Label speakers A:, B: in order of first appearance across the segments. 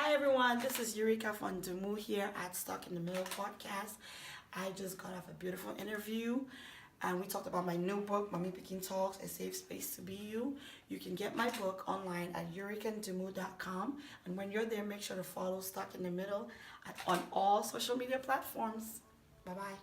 A: Hi everyone, this is Eurykah Ndumu here at Stuck in the Middle podcast. I just got off a beautiful interview and we talked about my new book, MamipikinTalks, A Safe Space to Be You. You can get my book online at EurykahNdumu.com, and when you're there, make sure to follow Stuck in the Middle on all social media platforms. Bye-bye.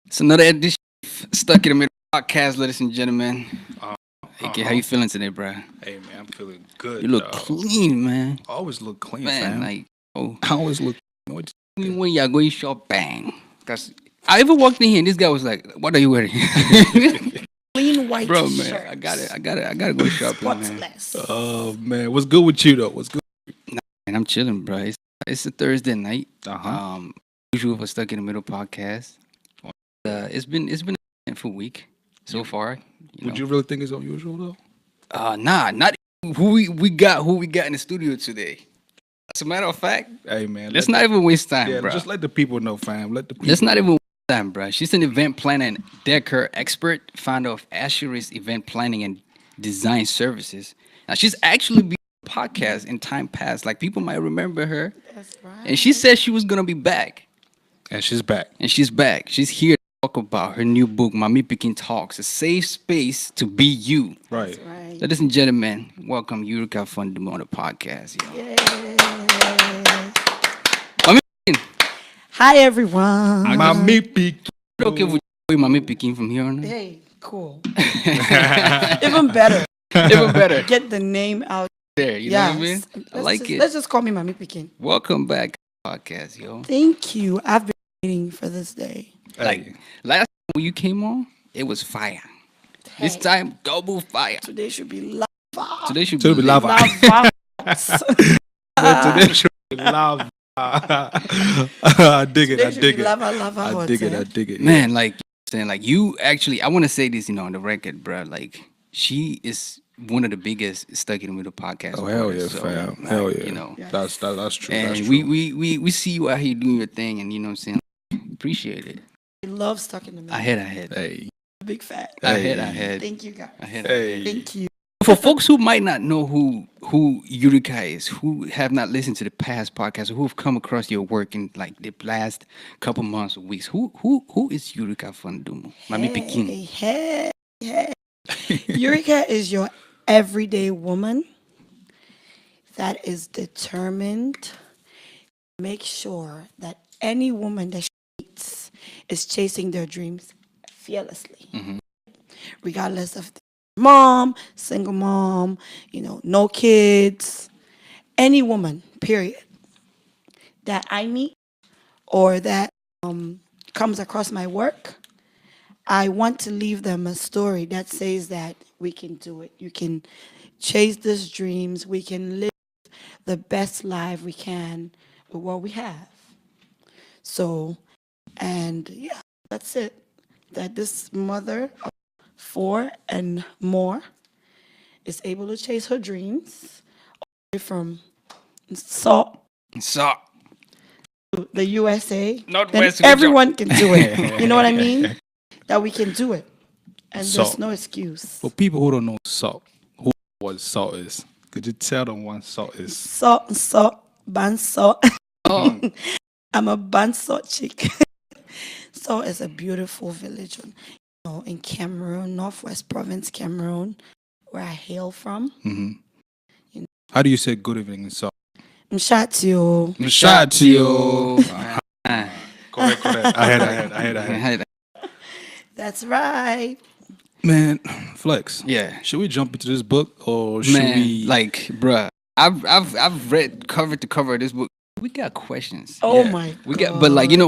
B: It's another edition of Stuck in the Middle podcast, ladies and gentlemen. Hey, how you feeling today, bro?
C: Hey man, I'm feeling good.
B: You look clean, man.
C: I always look clean,
B: Man,
C: fam.
B: like, oh,
C: I always look. What
B: when y'all going shopping? Cause I ever walked in here and this guy was like, "What are you wearing?"
A: Clean white
B: Bro,
A: shirt.
B: man, I gotta go shopping, man.
A: Spotless.
C: Oh man, what's good with you though? What's good?
B: And I'm chilling, bro. It's a Thursday night.
C: Uh-huh.
B: Usual for Stuck in the Middle podcast. It's been an eventful week so far.
C: Would you really think it's unusual though?
B: Not who we got in the studio today. As a matter of fact,
C: Hey man,
B: let's not even waste time,
C: yeah,
B: bro.
C: just let the people know, fam. Let the people.
B: Let's not even waste time, bro. She's an event planner and decor expert, founder of Asheris Event Planning and Design Services. Now, she's actually been on a podcast in time past. Like, people might remember her.
A: That's right.
B: And she said she was going to be back.
C: And she's back.
B: And she's back. She's here to talk about her new book, MamipikinTalks, A Safe Space to Be You.
C: Right.
A: That's right.
B: Ladies and gentlemen, welcome Eurykah Ndumu on the podcast. Yo.
A: Yay.
B: Mami,
A: Hi everyone.
C: Mami Pikin.
B: okay if we call you Mami Pikin from here on out?
A: Hey, cool. Even better.
B: Even better.
A: Get the name out.
B: There, you know what I mean? I like it.
A: Let's just call me Mami Pikin.
B: Welcome back to the podcast, yo.
A: Thank you. I've been waiting for this day.
B: Like, last time when you came on, it was fire. This
A: Hey.
B: time, double fire.
A: Today should be lava.
B: Today should
C: Today
B: be
C: be lava.
A: Lava.
C: Man, today should be love. I dig it.
A: Today
C: I
A: should
C: dig
A: be
C: it.
A: lava
C: I
A: hot,
C: dig it.
A: eh?
C: I dig it.
B: Man, like, saying, like, you actually, I want to say this, on the record, bro. Like, she is one of the biggest Stuck in the Middle podcasts.
C: Oh hell yeah,
B: so,
C: fam.
B: like,
C: Hell yeah.
B: You know,
A: Yeah.
C: That's true.
B: and
C: That's true.
B: we see you out here doing your thing, and you know what I'm saying? Appreciate it.
A: I love Stuck in the Middle.
B: I had.
C: Hey.
A: Big fat.
B: I
C: Hey.
B: had.
A: Thank you, guys.
C: Hey.
A: Thank you.
B: For folks who might not know who Eurykah is, who have not listened to the past podcasts, or who have come across your work in like the last couple months or weeks, who is Eurykah Ndumu? Mami Pikin.
A: Hey. Eurykah is your everyday woman that is determined to make sure that any woman that she meets is chasing their dreams fearlessly, regardless of mom, single mom, no kids, any woman, period, that I meet or that comes across my work. I want to leave them a story that says that we can do it. You can chase these dreams. We can live the best life we can with what we have. So, and yeah, that's it. That this mother of 4 and more is able to chase her dreams away from Salt,
B: So,
A: the USA.
B: Northwest
A: Then
B: region.
A: everyone can do it. You know what I mean? That we can do it. And there's
C: Salt.
A: no excuse.
C: For people who don't know salt, what salt is, could you tell them what salt is?
A: Salt, bun salt.
B: oh,
A: I'm a bun salt chick. Salt is a beautiful village in Cameroon, Northwest Province, Cameroon, where I hail from.
C: How do you say good evening in salt?
A: Mshatio.
C: Mshatio.
B: Ah,
C: Correct. I had.
A: That's right.
C: Man, Flex.
B: yeah,
C: Should we jump into this book or should
B: man,
C: we?
B: like, bruh, I've read cover to cover this book. We got questions.
A: Oh
C: Yeah.
A: my
B: We
A: God.
B: got, but like, I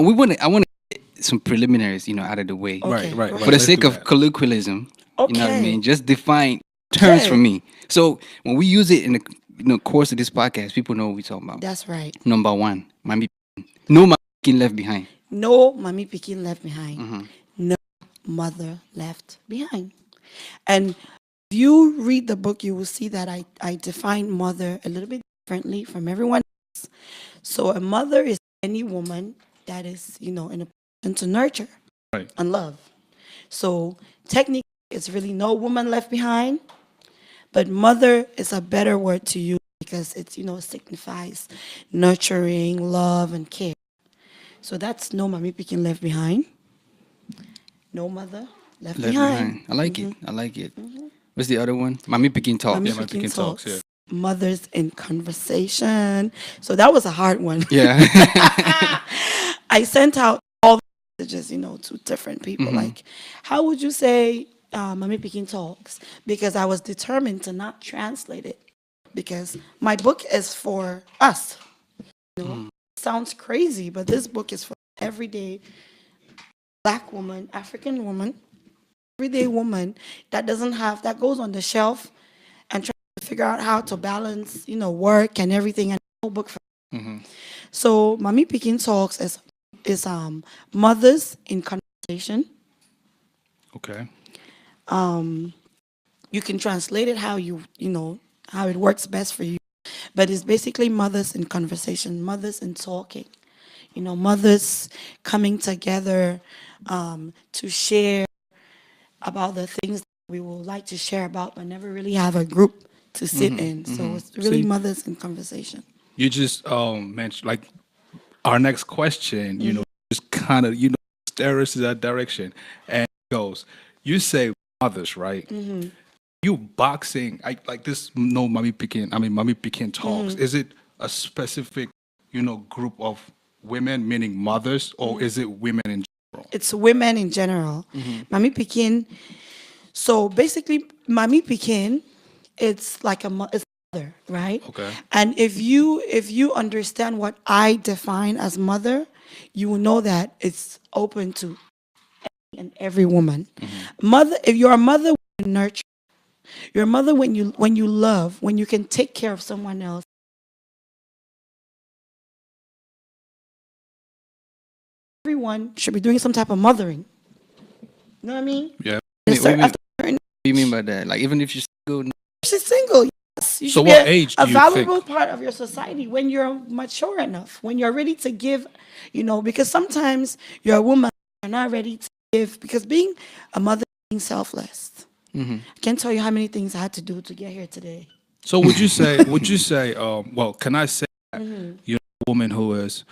B: want to get some preliminaries, out of the way.
A: Okay,
C: right.
A: go
B: For the
C: Let's
B: sake
C: do
B: of
C: that.
B: colloquialism, you know what I
A: Okay.
B: mean? Just define terms
A: Okay.
B: for me. So when we use it in the course of this podcast, people know what we're talking about.
A: That's right.
B: Number one, Mami, no Mami Pikin left behind.
A: No Mami Pikin left behind.
B: Mm-hmm.
A: No mother left behind. And if you read the book, you will see that I define mother a little bit differently from everyone else. So a mother is any woman that is, in a and to nurture
C: Right.
A: and love. So technically, it's really no woman left behind, but mother is a better word to use because it's, signifies nurturing, love, and care. So that's no mommy picking left behind, no mother left
B: Left
A: behind.
B: behind. I like it. I like it. What's the other one? Mommy picking
A: Mommy
B: talks.
C: Yeah, my
A: picking
C: picking talks.
A: talks.
C: Yeah.
A: Mothers in conversation. So that was a hard one.
B: Yeah.
A: I sent out all the messages, to different people.
B: Mm-hmm.
A: Like, how would you say Mommy Picking Talks? Because I was determined to not translate it. Because my book is for us. Sounds crazy, but this book is for everyday black woman, African woman, everyday woman that goes on the shelf and tries to figure out how to balance, work and everything, and no book for.
B: Mm-hmm.
A: So Mommy Picking Talks is mothers in conversation.
C: Okay.
A: You can translate it how it works best for you, but it's basically mothers in conversation, mothers in talking. Mothers coming together to share about the things that we would like to share about, but never really have a group to sit in. So it's really
C: See,
A: mothers in conversation.
C: you just mentioned like our next question, just kind of, steer us in that direction. And it goes, you say mothers, right? You boxing, like this, no mommy picking talks. Is it a specific, group of women, meaning mothers, or is it women in general?
A: It's women in general. Mommy Pekin. So basically, Mommy Pekin, it's like it's a mother, right?
C: Okay.
A: And if you understand what I define as mother, you will know that it's open to and every woman. Mother, if you're a mother, when you nurture. You're a mother when you love, when you can take care of someone else. Everyone should be doing some type of mothering. You know what I mean?
C: Yeah.
A: After a certain
B: What do you mean by that? Like, even if you're single,
A: she's single, yes, you
C: So
A: should be
C: what age do
A: a
C: you
A: valuable
C: think?
A: part of your society when you're mature enough, when you're ready to give. Because sometimes you're a woman, you're not ready to give because being a mother is being selfless. I can't tell you how many things I had to do to get here today.
C: So would you say, well, can I say that you're a woman who is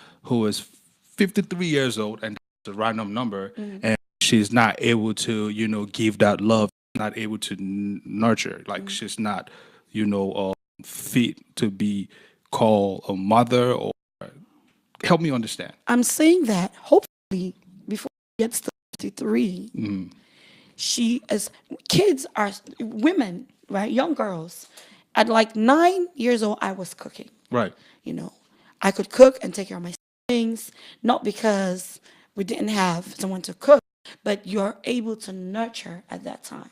C: 53 years old, and that's a random number, and she's not able to, give that love, not able to nurture, like she's not, fit to be called a mother, or help me understand.
A: I'm saying that hopefully before she gets to 53, she is kids are women, right? Young girls. At like 9 years old, I was cooking.
C: Right.
A: I could cook and take care of my things, not because we didn't have someone to cook, but you're able to nurture at that time.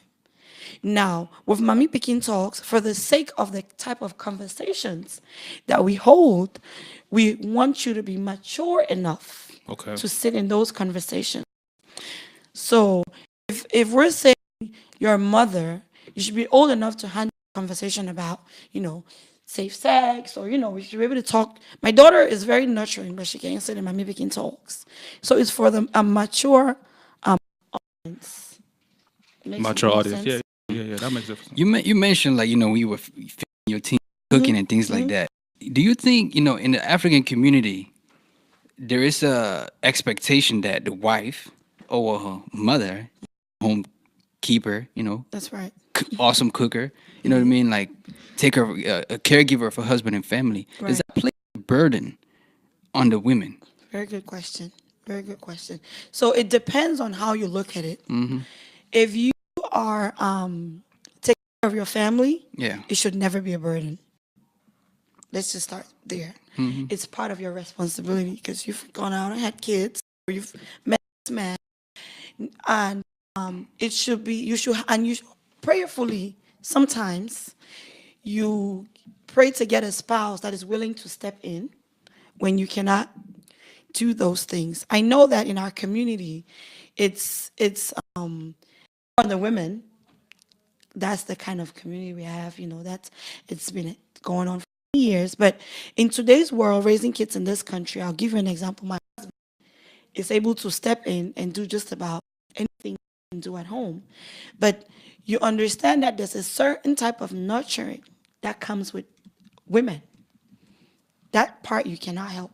A: Now, with Mommy Picking Talks, for the sake of the type of conversations that we hold, we want you to be mature enough
C: Okay.
A: to sit in those conversations. So if we're saying you're a mother, you should be old enough to handle a conversation about, safe sex, or, we should be able to talk. My daughter is very nurturing, but she can't sit in Mommy Picking Talks. So it's for a mature audience. Makes
C: Mature
A: more
C: audience.
A: sense?
C: Yeah, that makes sense.
B: you mentioned, like, when you were feeding your team, cooking and things like that. Do you think, in the African community, there is a expectation that the wife or her mother, home keeper,
A: That's right.
B: awesome cooker, you know what I mean? Like, take her a caregiver for husband and family. Does
A: Right.
B: that place a burden on the women?
A: Very good question. Very good question. So it depends on how you look at it. If you are taking care of your family,
B: Yeah.
A: it should never be a burden. Let's just start there. It's part of your responsibility because you've gone out and had kids, or you've met this man, and it should be you prayerfully. Sometimes you pray to get a spouse that is willing to step in when you cannot do those things. I know that in our community, it's on the women. That's the kind of community we have. It's been going on for years. But in today's world, raising kids in this country, I'll give you an example. My husband is able to step in and do just about anything you can do at home. But you understand that there's a certain type of nurturing that comes with women. That part you cannot help.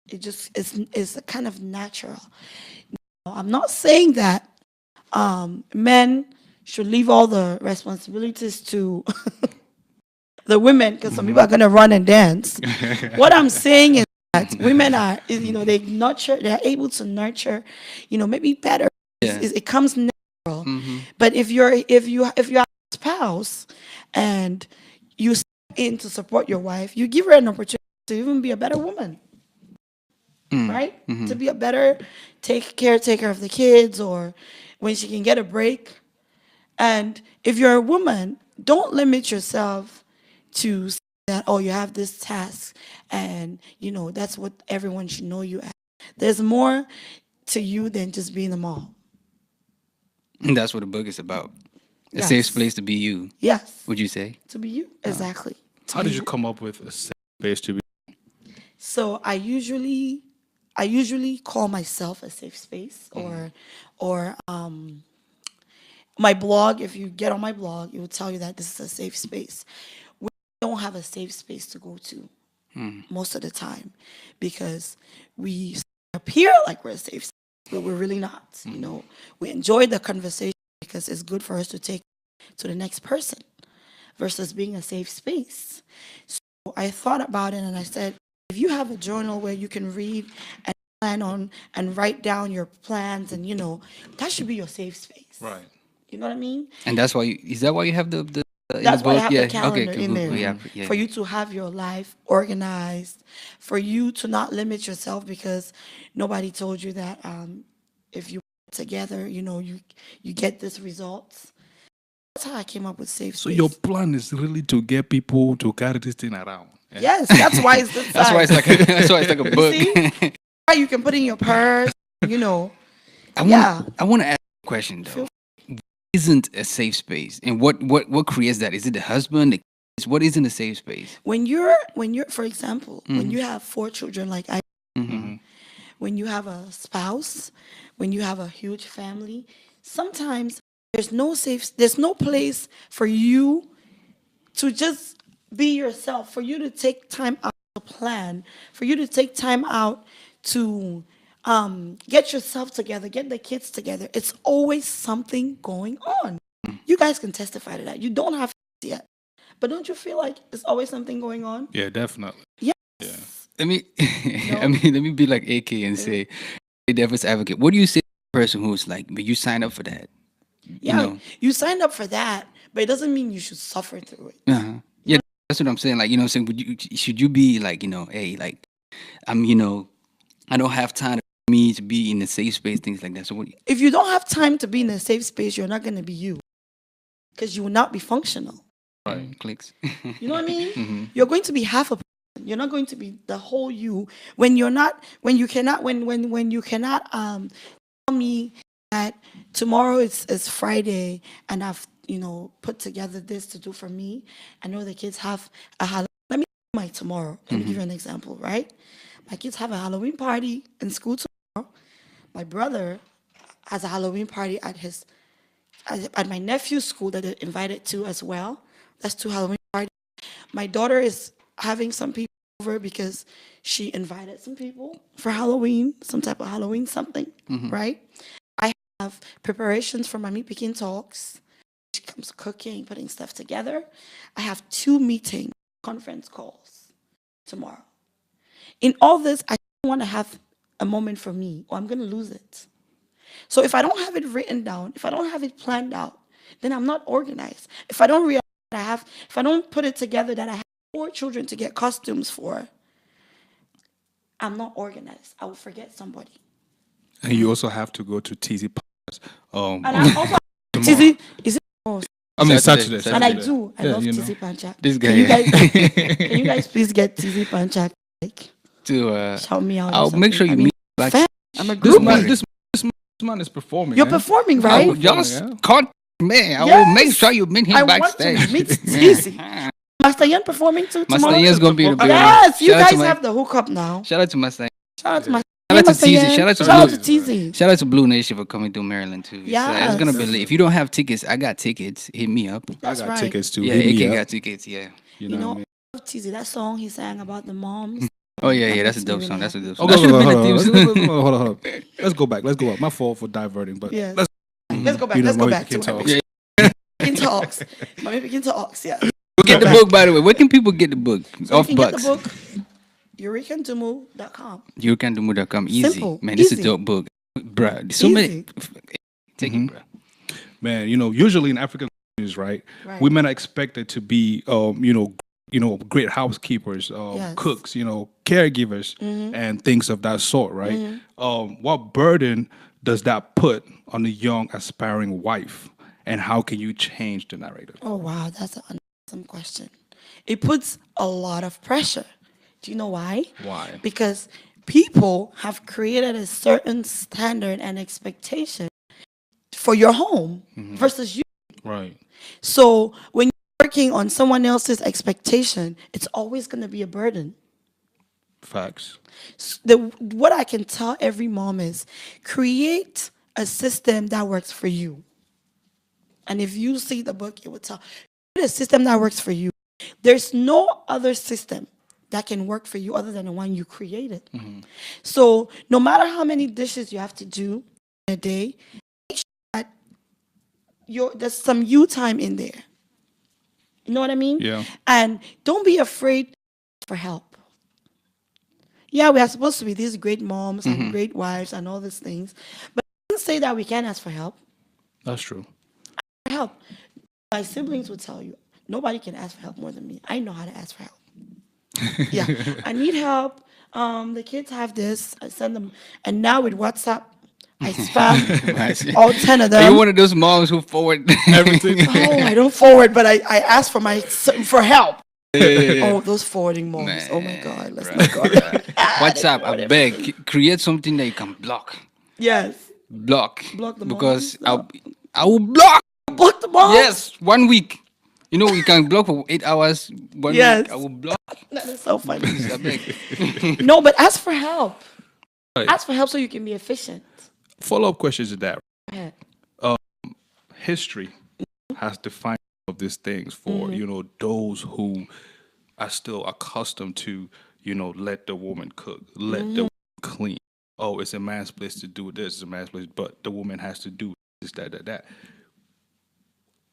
A: It just is kind of natural. I'm not saying that men should leave all the responsibilities to the women, because some people are gonna run and dance. What I'm saying is that women are, they nurture, they're able to nurture, maybe better.
B: Yeah.
A: It comes natural. But if you have a spouse and you step in to support your wife, you give her an opportunity to even be a better woman. Right? To be a better caretaker of the kids, or when she can get a break. And if you're a woman, don't limit yourself to say that, oh, you have this task and, that's what everyone should know you as. There's more to you than just being a mom.
B: And that's what the book is about. A
A: Yes.
B: safe place to be you,
A: Yes.
B: would you say?
A: To be you. Exactly.
C: How did you come up with a safe space to be?
A: So I usually call myself a safe space, or my blog. If you get on my blog, it will tell you that this is a safe space. We don't have a safe space to go to most of the time, because we appear like we're a safe space, but we're really not. We enjoy the conversation because it's good for us to take to the next person, versus being a safe space. So I thought about it and I said, if you have a journal where you can read and plan on and write down your plans, and that should be your safe space.
C: Right.
A: You know what I mean?
B: And that's why is that why you have the in
A: That's
B: the
A: why I
B: book?
A: have
B: Yeah.
A: the calendar
B: Okay.
A: in there.
B: Yeah.
A: For you to have your life organized, for you to not limit yourself because nobody told you that if you put together, you get this results. That's how I came up with safe
C: So
A: space.
C: your plan is really to get people to carry this thing around. Eh?
A: Yes, that's why it's this
B: That's why it's
A: size.
B: like a book.
A: See? Why you can put in your purse,
B: I want to ask a question though. Isn't a safe space, and what creates that? Is it the husband? The kids? What isn't a safe space?
A: When you're, for example, when you have 4 children like I, when you have a spouse, when you have a huge family, sometimes there's no place for you to just be yourself, for you to take time out to plan, for you to take time out to get yourself together, get the kids together. It's always something going on. You guys can testify to that. You don't have kids yet, but don't you feel like it's always something going on?
C: Yeah, definitely.
A: Yeah.
B: Let me, let me be like AK and say, the devil's advocate. What do you say to a person who's like, but you signed up for that?
A: Yeah, you signed up for that, but it doesn't mean you should suffer through it.
B: Yeah, that's what I'm saying. Like, I'm saying, should you be like, hey, like, I don't have time for me to be in a safe space, things like that. So what?
A: If you don't have time to be in a safe space, you're not going to be you, because you will not be functional.
B: Right. Clicks.
A: You know what I mean? You're going to be half a person. You're not going to be the whole you when you cannot tell me that tomorrow is Friday and I've put together this to do for me. I know the kids have a Halloween. Let me my tomorrow. Let me give you an example, right? My kids have a Halloween party in school tomorrow. My brother has a Halloween party at my nephew's school that they're invited to as well. That's 2 Halloween parties. My daughter is having some people over because she invited some people for Halloween, some type of Halloween something, right? I have preparations for MamipikinTalks. She comes cooking, putting stuff together. I have 2 meetings, conference calls tomorrow. In all this, I don't want to have a moment for me, or I'm going to lose it. So if I don't have it written down, if I don't have it planned out, then I'm not organized. If I don't realize that if I don't put it together that I have 4 children to get costumes for, I'm not organized. I will forget somebody.
C: And you also have to go to TZ Powers.
A: And I also TZ, is it? Oh,
C: I mean
B: Saturday.
C: Saturday.
A: and I do. I
C: Yeah,
A: love
C: you know.
A: TZ Panchak.
B: This guy.
A: Can you guys please get TZ Panchak? Like,
B: to
A: shout me out. or
B: I'll make
A: something.
B: sure you
A: I mean,
B: meet like
A: fan. I'm a
C: This
A: group.
C: man, this man is performing.
A: You're
C: eh?
A: performing, right?
B: y'all
C: Yeah.
B: caught man. I will
A: Yes.
B: make sure you meet him
A: I want
B: backstage.
A: to meet TZ. Master Yan performing too
B: Master
A: tomorrow.
B: Yan's gonna be in the building.
A: Yes, you
B: Shout out
A: guys
B: to my-
A: have the hookup now.
B: Shout out to Master.
A: Shout out to my
B: Shout out to
A: Famous
B: TZ.
A: again.
B: Shout out to
A: Shout out
B: Blue.
A: to TZ.
B: Shout out to Blue Nation for coming through Maryland too. It's gonna be
A: Yes.
B: lit. If you don't have tickets, I got tickets. Hit me up.
C: I
A: That's
C: got
A: right.
C: tickets too.
B: Yeah,
C: Hit me
B: AK
C: up.
B: got tickets. Yeah.
C: You
A: You
C: know what I
A: know,
C: mean?
A: I love TZ. That song he sang about the moms.
B: Oh yeah,
A: That
B: yeah. That's a
A: makes me
B: dope
A: really
B: song. That's a
A: happy.
B: dope song.
C: Okay,
B: That should have been
C: hold
B: the
C: on,
B: theme.
C: hold on. Let's go back. Let's go back. My fault for diverting, but
A: Yes.
C: let's
A: Let's go back.
C: you know,
A: Let's go
C: Mommy
A: back
C: Picking
A: to
C: Talks.
A: it. Picking talks. Mommy Picking Talks. Yeah.
B: Get the book, by the way. Where can people get the book?
A: So
B: Off
A: you can get
B: Bucks.
A: the book. EurykahNdumu.com.
B: EurykahNdumu.com. Easy.
A: Simple.
B: Man, this is a
A: Easy.
B: dope book. Bruh. So many.
A: Easy.
B: Take it, bruh.
C: Man, you know, usually in African communities, right,
A: Right.
C: women are expected to be, great housekeepers,
A: Yes.
C: cooks, caregivers, and things of that sort, right? What burden does that put on a young aspiring wife, and how can you change the narrative?
A: Oh, wow. That's an awesome question. It puts a lot of pressure. Do you know why?
C: Why?
A: Because people have created a certain standard and expectation for your home versus you.
C: Right.
A: So when you're working on someone else's expectation, it's always going to be a burden.
C: Facts.
A: What I can tell every mom is create a system that works for you. And if you see the book, it will tell create a system that works for you. There's no other system that can work for you other than the one you created. So no matter how many dishes you have to do in a day, make sure that there's some you time in there. You know what I mean?
C: Yeah.
A: And don't be afraid for help. Yeah, we are supposed to be these great moms and great wives and all these things. But it doesn't say that we can't ask for help.
C: That's true.
A: Help. My siblings would tell you, nobody can ask for help more than me. I know how to ask for help. Yeah, I need help. The kids have this. I send them. And now with WhatsApp, I spam all 10 of
B: Are you
A: them.
B: one of those moms who forward everything?
A: Oh, I don't forward, but I ask for help. Oh, those forwarding moms. Oh my God, let's not go there.
B: WhatsApp, I beg, create something that you can block.
A: Yes.
B: Block.
A: Block the
B: because
A: moms?
B: I will block.
A: Block the moms?
B: Yes, 1 week. You know, you can block for 8 hours. 1
A: Yes.
B: week, I will block.
A: That is so funny.
B: I beg.
A: No, but ask for help.
C: Right.
A: Ask for help so you can be efficient.
C: Follow-up questions to that.
A: Go ahead.
C: History has defined of these things for those who are still accustomed to let the woman cook, let the woman clean. Oh, it's a man's place to do this, it's a man's place, but the woman has to do this, that.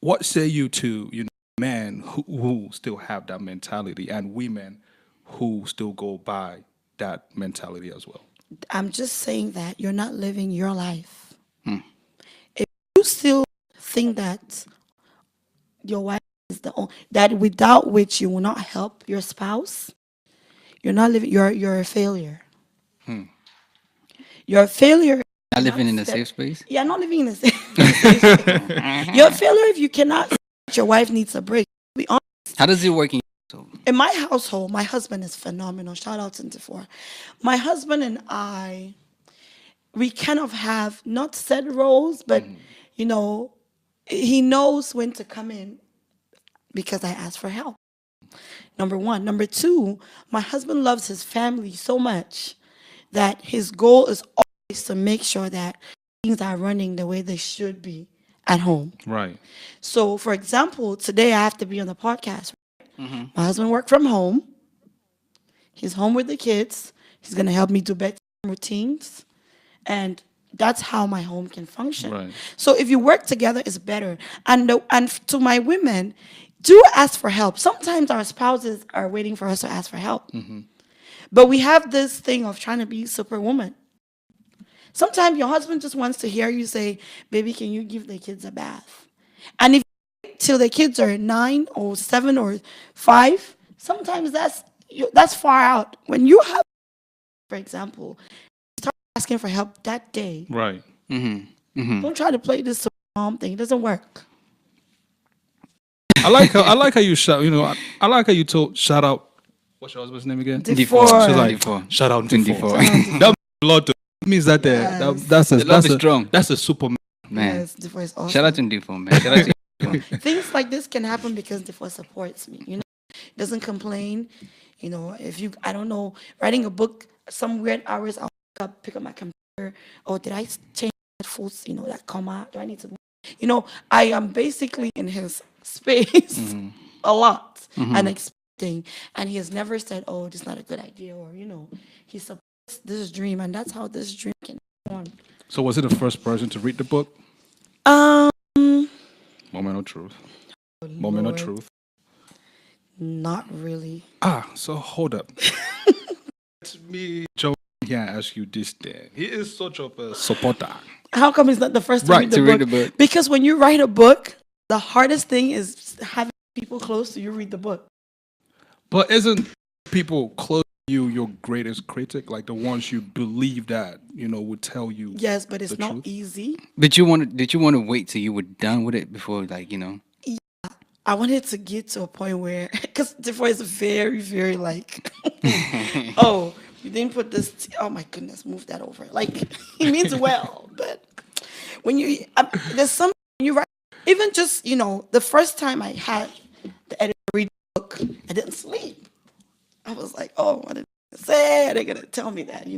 C: What say you to men who still have that mentality and women who still go by that mentality as well?
A: I'm just saying that you're not living your life. If you still think that your wife is that without which you will not help your spouse, you're not living. You're a failure. You're a failure.
B: Not living in a safe space?
A: Yeah, not living in a safe space. You're a failure if you cannot see that your wife needs a break. To be honest.
B: How does it work in your household?
A: In my household, my husband is phenomenal. Shout out to Tifor. My husband and I, we kind of have not set roles, but he knows when to come in because I ask for help. Number one. Number two, my husband loves his family so much that his goal is always to make sure that things are running the way they should be at home.
C: Right.
A: So, for example, today I have to be on the podcast. My husband worked from home. He's home with the kids. He's going to help me do bedtime routines. And that's how my home can function.
C: Right.
A: So if you work together, it's better. And to my women, do ask for help. Sometimes our spouses are waiting for us to ask for help. But we have this thing of trying to be superwoman. Sometimes your husband just wants to hear you say, baby, can you give the kids a bath? And if till the kids are 9 or 7 or 5, sometimes that's far out. When you have, for example, start asking for help that day.
C: Right.
A: Don't try to play this mom thing. It doesn't work.
C: I like how you shout. I like how you shout out. What's your husband's name again?
A: Difor.
C: She's like,
B: Difor.
C: shout out to
B: Difor.
C: That means a lot to means that
A: Yes.
C: that's
B: love is strong.
C: That's a Superman.
B: Man.
A: Yes, Difor is awesome.
B: Shout out to Defoe, man. Shout out to Defoe.
A: Things like this can happen because Difor supports me. Doesn't complain. If you, I don't know, writing a book some weird hours, I'll pick up my computer. Oh, did I change that full, that comma? Do I need to, I am basically in his space a lot and expecting. And he has never said, oh, this is not a good idea. Or, he supports this dream. And that's how this dream can go on.
C: So was it the first person to read the book?
A: Um,
C: Moment of truth. Moment of
A: Lord,
C: truth.
A: not really.
C: So hold up. Let me Joe here and ask you this then. He is such of a supporter.
A: How come he's not the first to
B: Right,
A: read the
B: to
A: book?
B: read the book.
A: Because when you write a book, the hardest thing is having people close to you read the book.
C: But isn't people close to you your greatest critic? Like the ones you believe that, would tell you.
A: Yes, but it's
C: the
A: not
C: truth?
A: easy.
B: Did you want to wait till you were done with it before, like,
A: I wanted to get to a point where, because before it's very, very like, oh, you didn't put this, oh my goodness, move that over. Like, he means well, but when there's something you write, even just, the first time I had the editor read the book, I didn't sleep. I was like, oh, what did they say? Are they going to tell me that,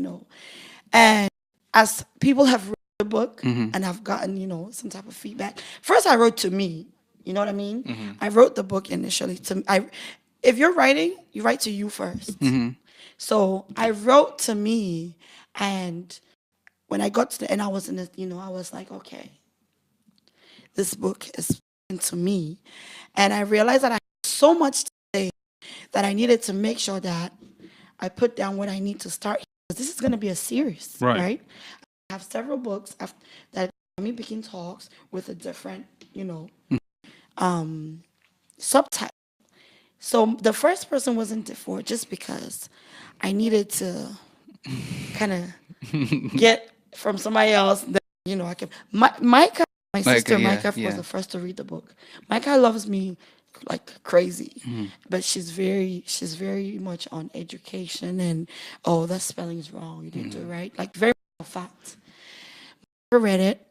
A: And as people have read the book and have gotten, some type of feedback, first I wrote to me. You know what I mean? I wrote the book initially if you're writing, you write to you first. So I wrote to me, and when I got to the end, I was I was like, okay, this book is to me, and I realized that I had so much to say that I needed to make sure that I put down what I need to start. Because this is going to be a series, right? I have several books that MamipikinTalks with a different, subtitle. So the first person wasn't for just because I needed to kind of get from somebody else that I can. Micah, my sister Micah was the first to read the book. Micah loves me like crazy, but she's very much on education and that spelling is wrong. You didn't do it right. Like very fact. I read it.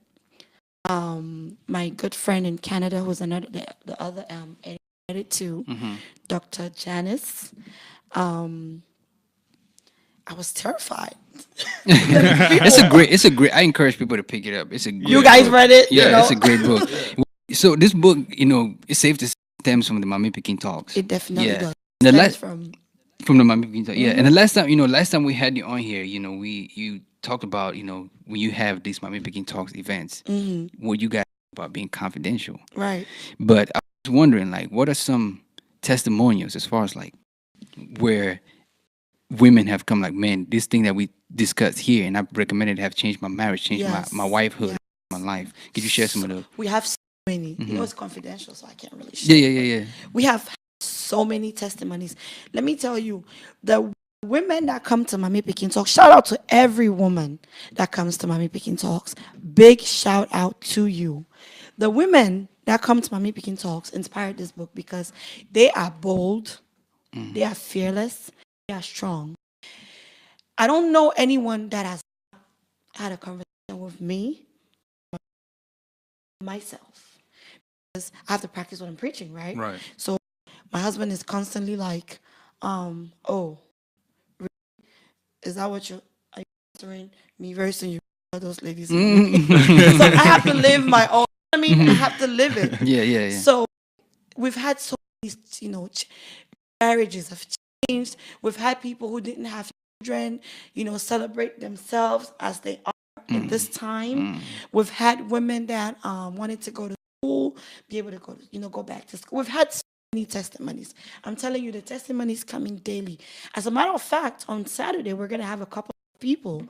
A: My good friend in Canada, who's the other read it too, Dr. Janice. I was terrified.
B: It's a great. I encourage people to pick it up. It's a great
A: You guys
B: book.
A: read it?
B: Yeah, it's a great book. So this book, it's safe to say stems from the MamipikinTalks.
A: It definitely does.
B: The
A: Stems
B: from the MamipikinTalks. Yeah, and the last time we had you on here, you talked about when you have these MamipikinTalks events, what you guys about being confidential,
A: right.
B: But I was wondering, like, what are some testimonials as far as like where women have come, like, man, this thing that we discussed here and I recommended have changed my marriage, changed my wifehood, my life. Could you share some of those?
A: We have so many. It's confidential, so I can't really share.
B: Yeah.
A: We have so many testimonies. Let me tell you, the women that come to MamipikinTalks, shout out to every woman that comes to MamipikinTalks. Big shout out to you. The women that come to MamipikinTalks inspired this book because they are bold, they are fearless, they are strong. I don't know anyone that has had a conversation with me, myself, because I have to practice what I'm preaching, right?
C: Right.
A: So my husband is constantly like, oh, is that what are you answering me very soon? You those ladies. So I have to live my own. I have to live it.
B: Yeah.
A: So we've had so many, marriages have changed. We've had people who didn't have children, celebrate themselves as they are at this time. We've had women that wanted to go to school, be able to go, go back to school. We've had so many testimonies. I'm telling you, the testimonies coming daily. As a matter of fact, on Saturday, we're going to have a couple of people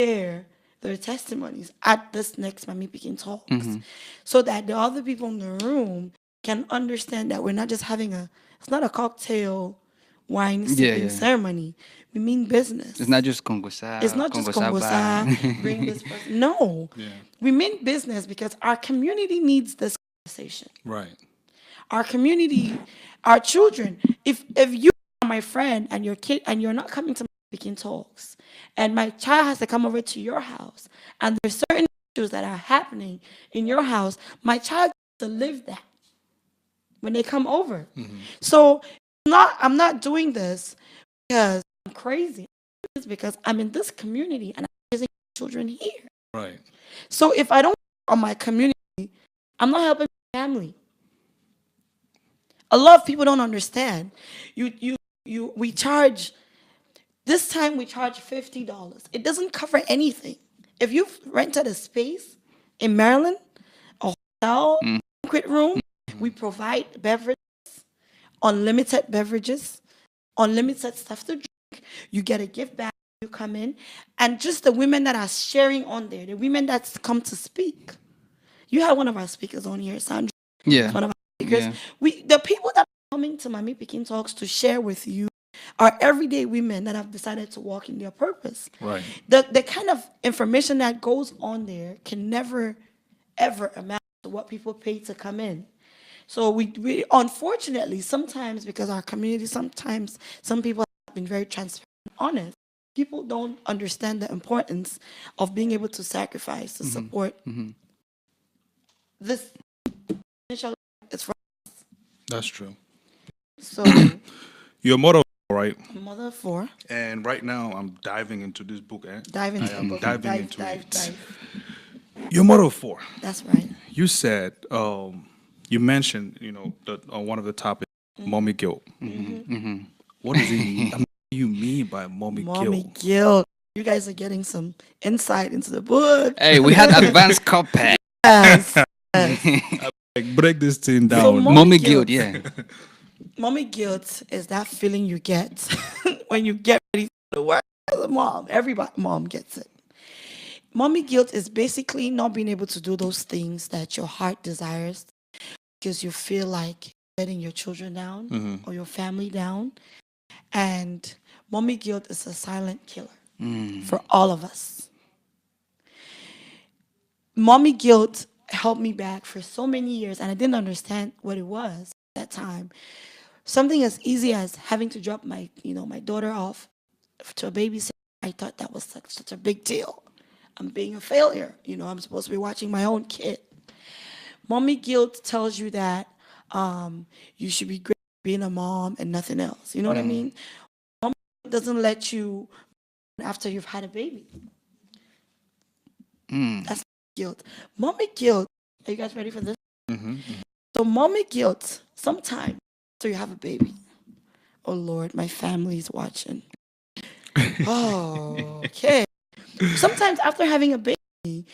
A: share their testimonies at this next MamipikinTalks, so that the other people in the room can understand that we're not just having it's not a cocktail wine sipping ceremony. We mean business.
B: It's not just conversar.
A: It's not just conversar, bring this person. No. Yeah. We mean business because our community needs this conversation.
C: Right.
A: Our community, our children. If you are my friend and your kid and you're not coming to MamipikinTalks, and my child has to come over to your house, and there's certain issues that are happening in your house, my child has to live that when they come over. So I'm not doing this because I'm crazy. It's because I'm in this community and children here.
C: Right.
A: So if I don't on my community, I'm not helping my family. A lot of people don't understand. We charge this time we charge $50. It doesn't cover anything. If you've rented a space in Maryland, a hotel, banquet room, we provide beverages, unlimited unlimited stuff to drink. You get a gift bag, you come in, and just the women that are sharing on there, the women that's come to speak. You have one of our speakers on here, Sandra.
B: Yeah.
A: One of our speakers.
B: Yeah.
A: The people that are coming to Mami Pikin Talks to share with you are everyday women that have decided to walk in their purpose.
C: Right.
A: The kind of information that goes on there can never ever amount to what people pay to come in. So we unfortunately sometimes, because our community, sometimes some people have been very transparent and honest. People don't understand the importance of being able to sacrifice to support this initial. It's for
C: That's true.
A: so
C: Your mother, right?
A: mother of four.
C: And right now, I'm diving into this book.
A: Dive into
C: I
A: the
C: am
A: book.
C: diving
A: Dive,
C: into
A: dive,
C: it.
A: dive.
C: Your mother of four.
A: That's right.
C: You said you mentioned that on one of the topics, mommy guilt. What does it mean? I mean, what do you mean by mommy
A: Mommy
C: guilt?
A: guilt. You guys are getting some insight into the book.
B: Hey, we had advanced copy.
A: Yes.
C: Like, break this thing
A: So
C: down.
B: Mommy guilt, yeah.
A: Mommy guilt is that feeling you get when you get ready to work as a mom. Mom gets it. Mommy guilt is basically not being able to do those things that your heart desires because you feel like letting your children down or your family down. And mommy guilt is a silent killer for all of us. Mommy guilt held me back for so many years, and I didn't understand what it was at that time. Something as easy as having to drop my daughter off to a babysitter. I thought that was such a big deal. I'm being a failure. I'm supposed to be watching my own kid. Mommy guilt tells you that you should be great at being a mom and nothing else. You know what I mean? Mommy guilt doesn't let you after you've had a baby. That's guilt. Mommy guilt. Are you guys ready for this? So mommy guilt. Sometimes after you have a baby. Oh Lord, my family's watching. Oh, okay. Sometimes after having a baby,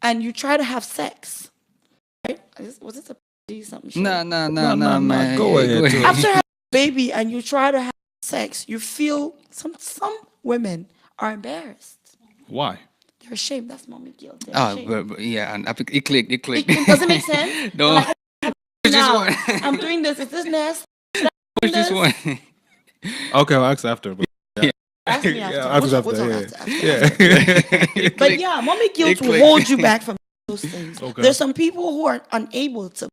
A: and you try to have sex, right? Was this a something? Show?
B: No, man.
C: Go
B: Yeah,
C: ahead.
A: After having a baby and you try to have sex, you feel some women are embarrassed.
C: Why?
A: They're ashamed. That's mommy guilt. They're
B: Oh,
A: ashamed.
B: but yeah, and it clicked.
A: It doesn't make sense.
B: No,
A: Like,
B: push this
A: now,
B: one.
A: I'm doing this. Is this nasty?
B: Push this one.
C: Okay, I'll ask after. But
A: Ask me after.
C: yeah, ask
A: What's
C: after.
A: on
C: Yeah.
A: after? But yeah, mommy guilt will
B: clicked.
A: hold you back from those things.
C: Okay.
A: There's some people who are unable to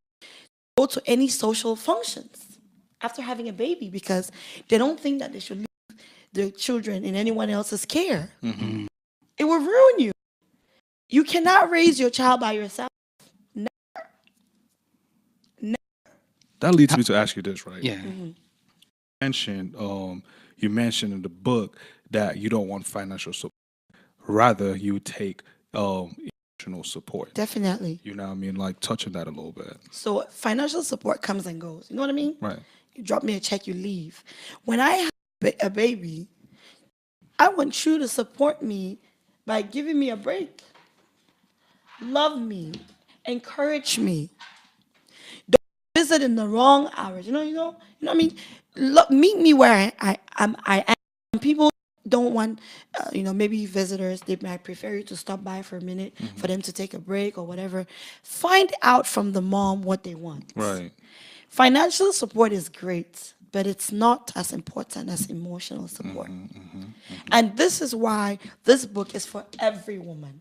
A: go to any social functions after having a baby because they don't think that they should leave their children in anyone else's care. It will ruin you. You cannot raise your child by yourself.
C: That leads me to ask you this, right?
B: Yeah.
C: You mentioned in the book that you don't want financial support. Rather, you take emotional support.
A: Definitely.
C: You know what I mean? Like touching that a little bit.
A: So financial support comes and goes. You know what I mean?
C: Right.
A: You drop me a check, you leave. When I have a baby, I want you to support me by giving me a break. Love me. Encourage me. Don't visit in the wrong hours. You know what I mean? Meet me where I am. People don't want, maybe visitors, they might prefer you to stop by for a minute for them to take a break or whatever. Find out from the mom what they want.
C: Right.
A: Financial support is great, but it's not as important as emotional support. And this is why this book is for every woman.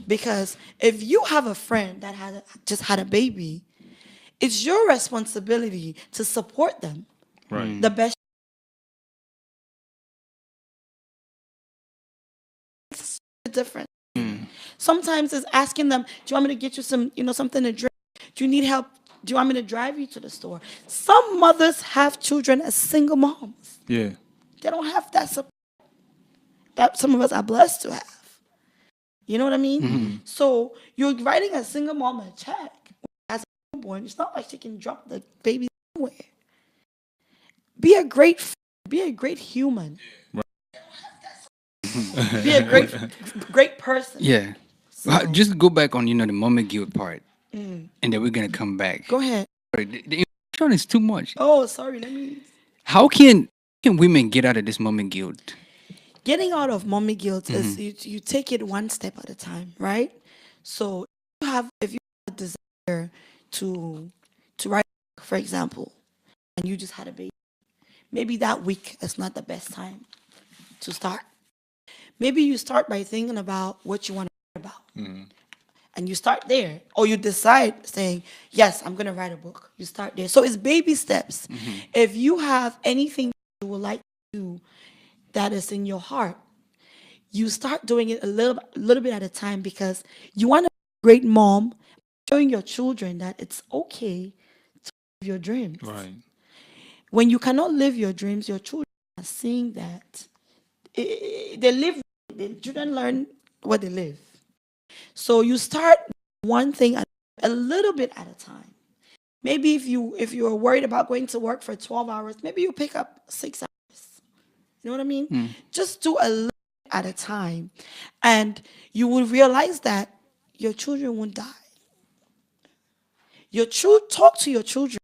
A: Because if you have a friend that just had a baby, it's your responsibility to support them.
C: Right.
A: The best. It's different. Sometimes it's asking them, do you want me to get you some, something to drink? Do you need help? Do you want me to drive you to the store? Some mothers have children as single moms.
C: Yeah.
A: They don't have that support that some of us are blessed to have. You know what I mean? So you're writing a single mom a check as a newborn. It's not like she can drop the baby somewhere. Be a great, be a great human. Be a great person.
B: Yeah.
A: So
B: Just go back on the moment guilt part, and then we're gonna come back.
A: go ahead.
B: Sorry, the information is too much.
A: Oh, sorry. Let me.
B: How can women get out of this moment guilt?
A: Getting out of mommy guilt is you take it one step at a time, right? So if you have a desire to write, for example, and you just had a baby, maybe that week is not the best time to start. Maybe you start by thinking about what you want to write about. And you start there. Or you decide saying, yes, I'm going to write a book. You start there. So it's baby steps. If you have anything you would like to do that is in your heart, you start doing it a little bit at a time because you want to be a great mom, showing your children that it's okay to live your dreams.
C: Right.
A: When you cannot live your dreams, your children are seeing that. They live, the children learn what they live. So you start one thing a little bit at a time. Maybe if you are worried about going to work for 12 hours, maybe you pick up 6 hours. You know what I mean? Just do a little at a time. And you will realize that your children won't die. Talk to your children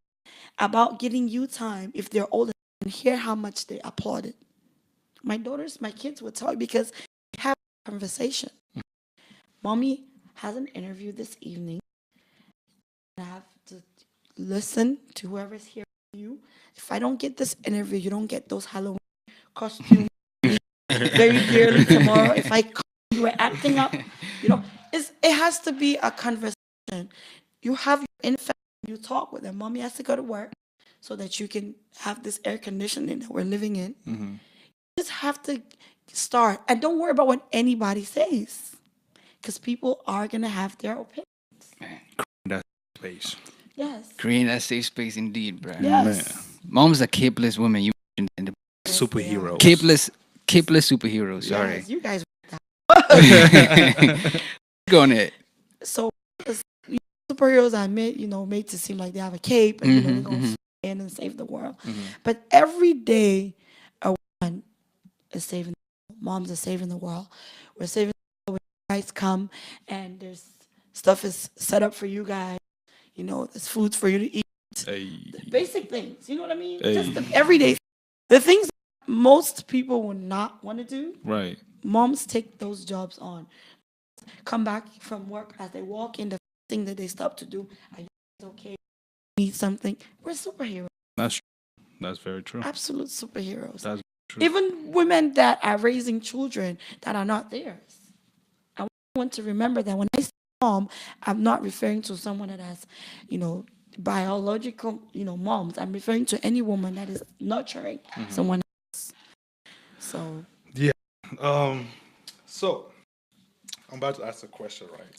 A: about giving you time if they're older and hear how much they applaud it. My kids will tell you because we have a conversation. Mommy has an interview this evening. I have to listen to whoever's here with you. If I don't get this interview, you don't get those Halloween costumes very dearly tomorrow. If I call you were acting up, it has to be a conversation. You have your infant, you talk with them. Mommy has to go to work so that you can have this air conditioning that we're living in. You just have to start. And don't worry about what anybody says. Because people are going to have their opinions.
C: That space.
A: Yes.
B: Creating that safe space, indeed, bro.
A: Yes.
B: Mom's a capeless woman. You mentioned in the
C: Superheroes.
B: capeless superhero. Sorry.
A: Yes, you guys.
B: Go on it.
A: So superheroes are made to seem like they have a cape and they're going to fly in and save the world. But every day, a woman is saving. Moms are saving the world. We're saving the world when you guys come and there's stuff is set up for you guys. There's foods for you to eat. The basic things. You know what I mean? Just the everyday. The things that most people would not want to do.
C: Right.
A: Moms take those jobs on. Come back from work as they walk in, the thing that they stop to do. Are you guys okay? Need something? We're superheroes.
C: That's very true.
A: Absolute superheroes.
C: That's true.
A: Even women that are raising children that are not theirs. I want to remember that when I say mom, I'm not referring to someone that has, biological, moms. I'm referring to any woman that is nurturing someone else. So.
C: Yeah. So I'm about to ask a question, right?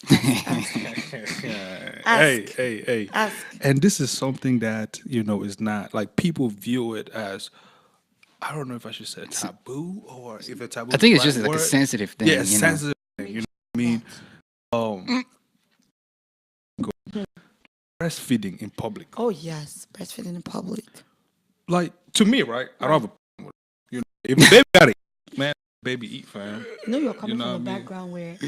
A: Ask.
C: Hey.
A: Ask.
C: And this is something that, is not like people view it as, I don't know if I should say taboo or if it's taboo.
B: I think it's just like a sensitive thing.
C: Yeah, sensitive thing. You know what I mean? Breastfeeding in public.
A: Oh yes, breastfeeding in public.
C: Like to me, right? I don't have a problem with it. If baby gotta eat, man, baby eat, fam.
A: You're coming
C: know
A: from a
C: what I mean?
A: background where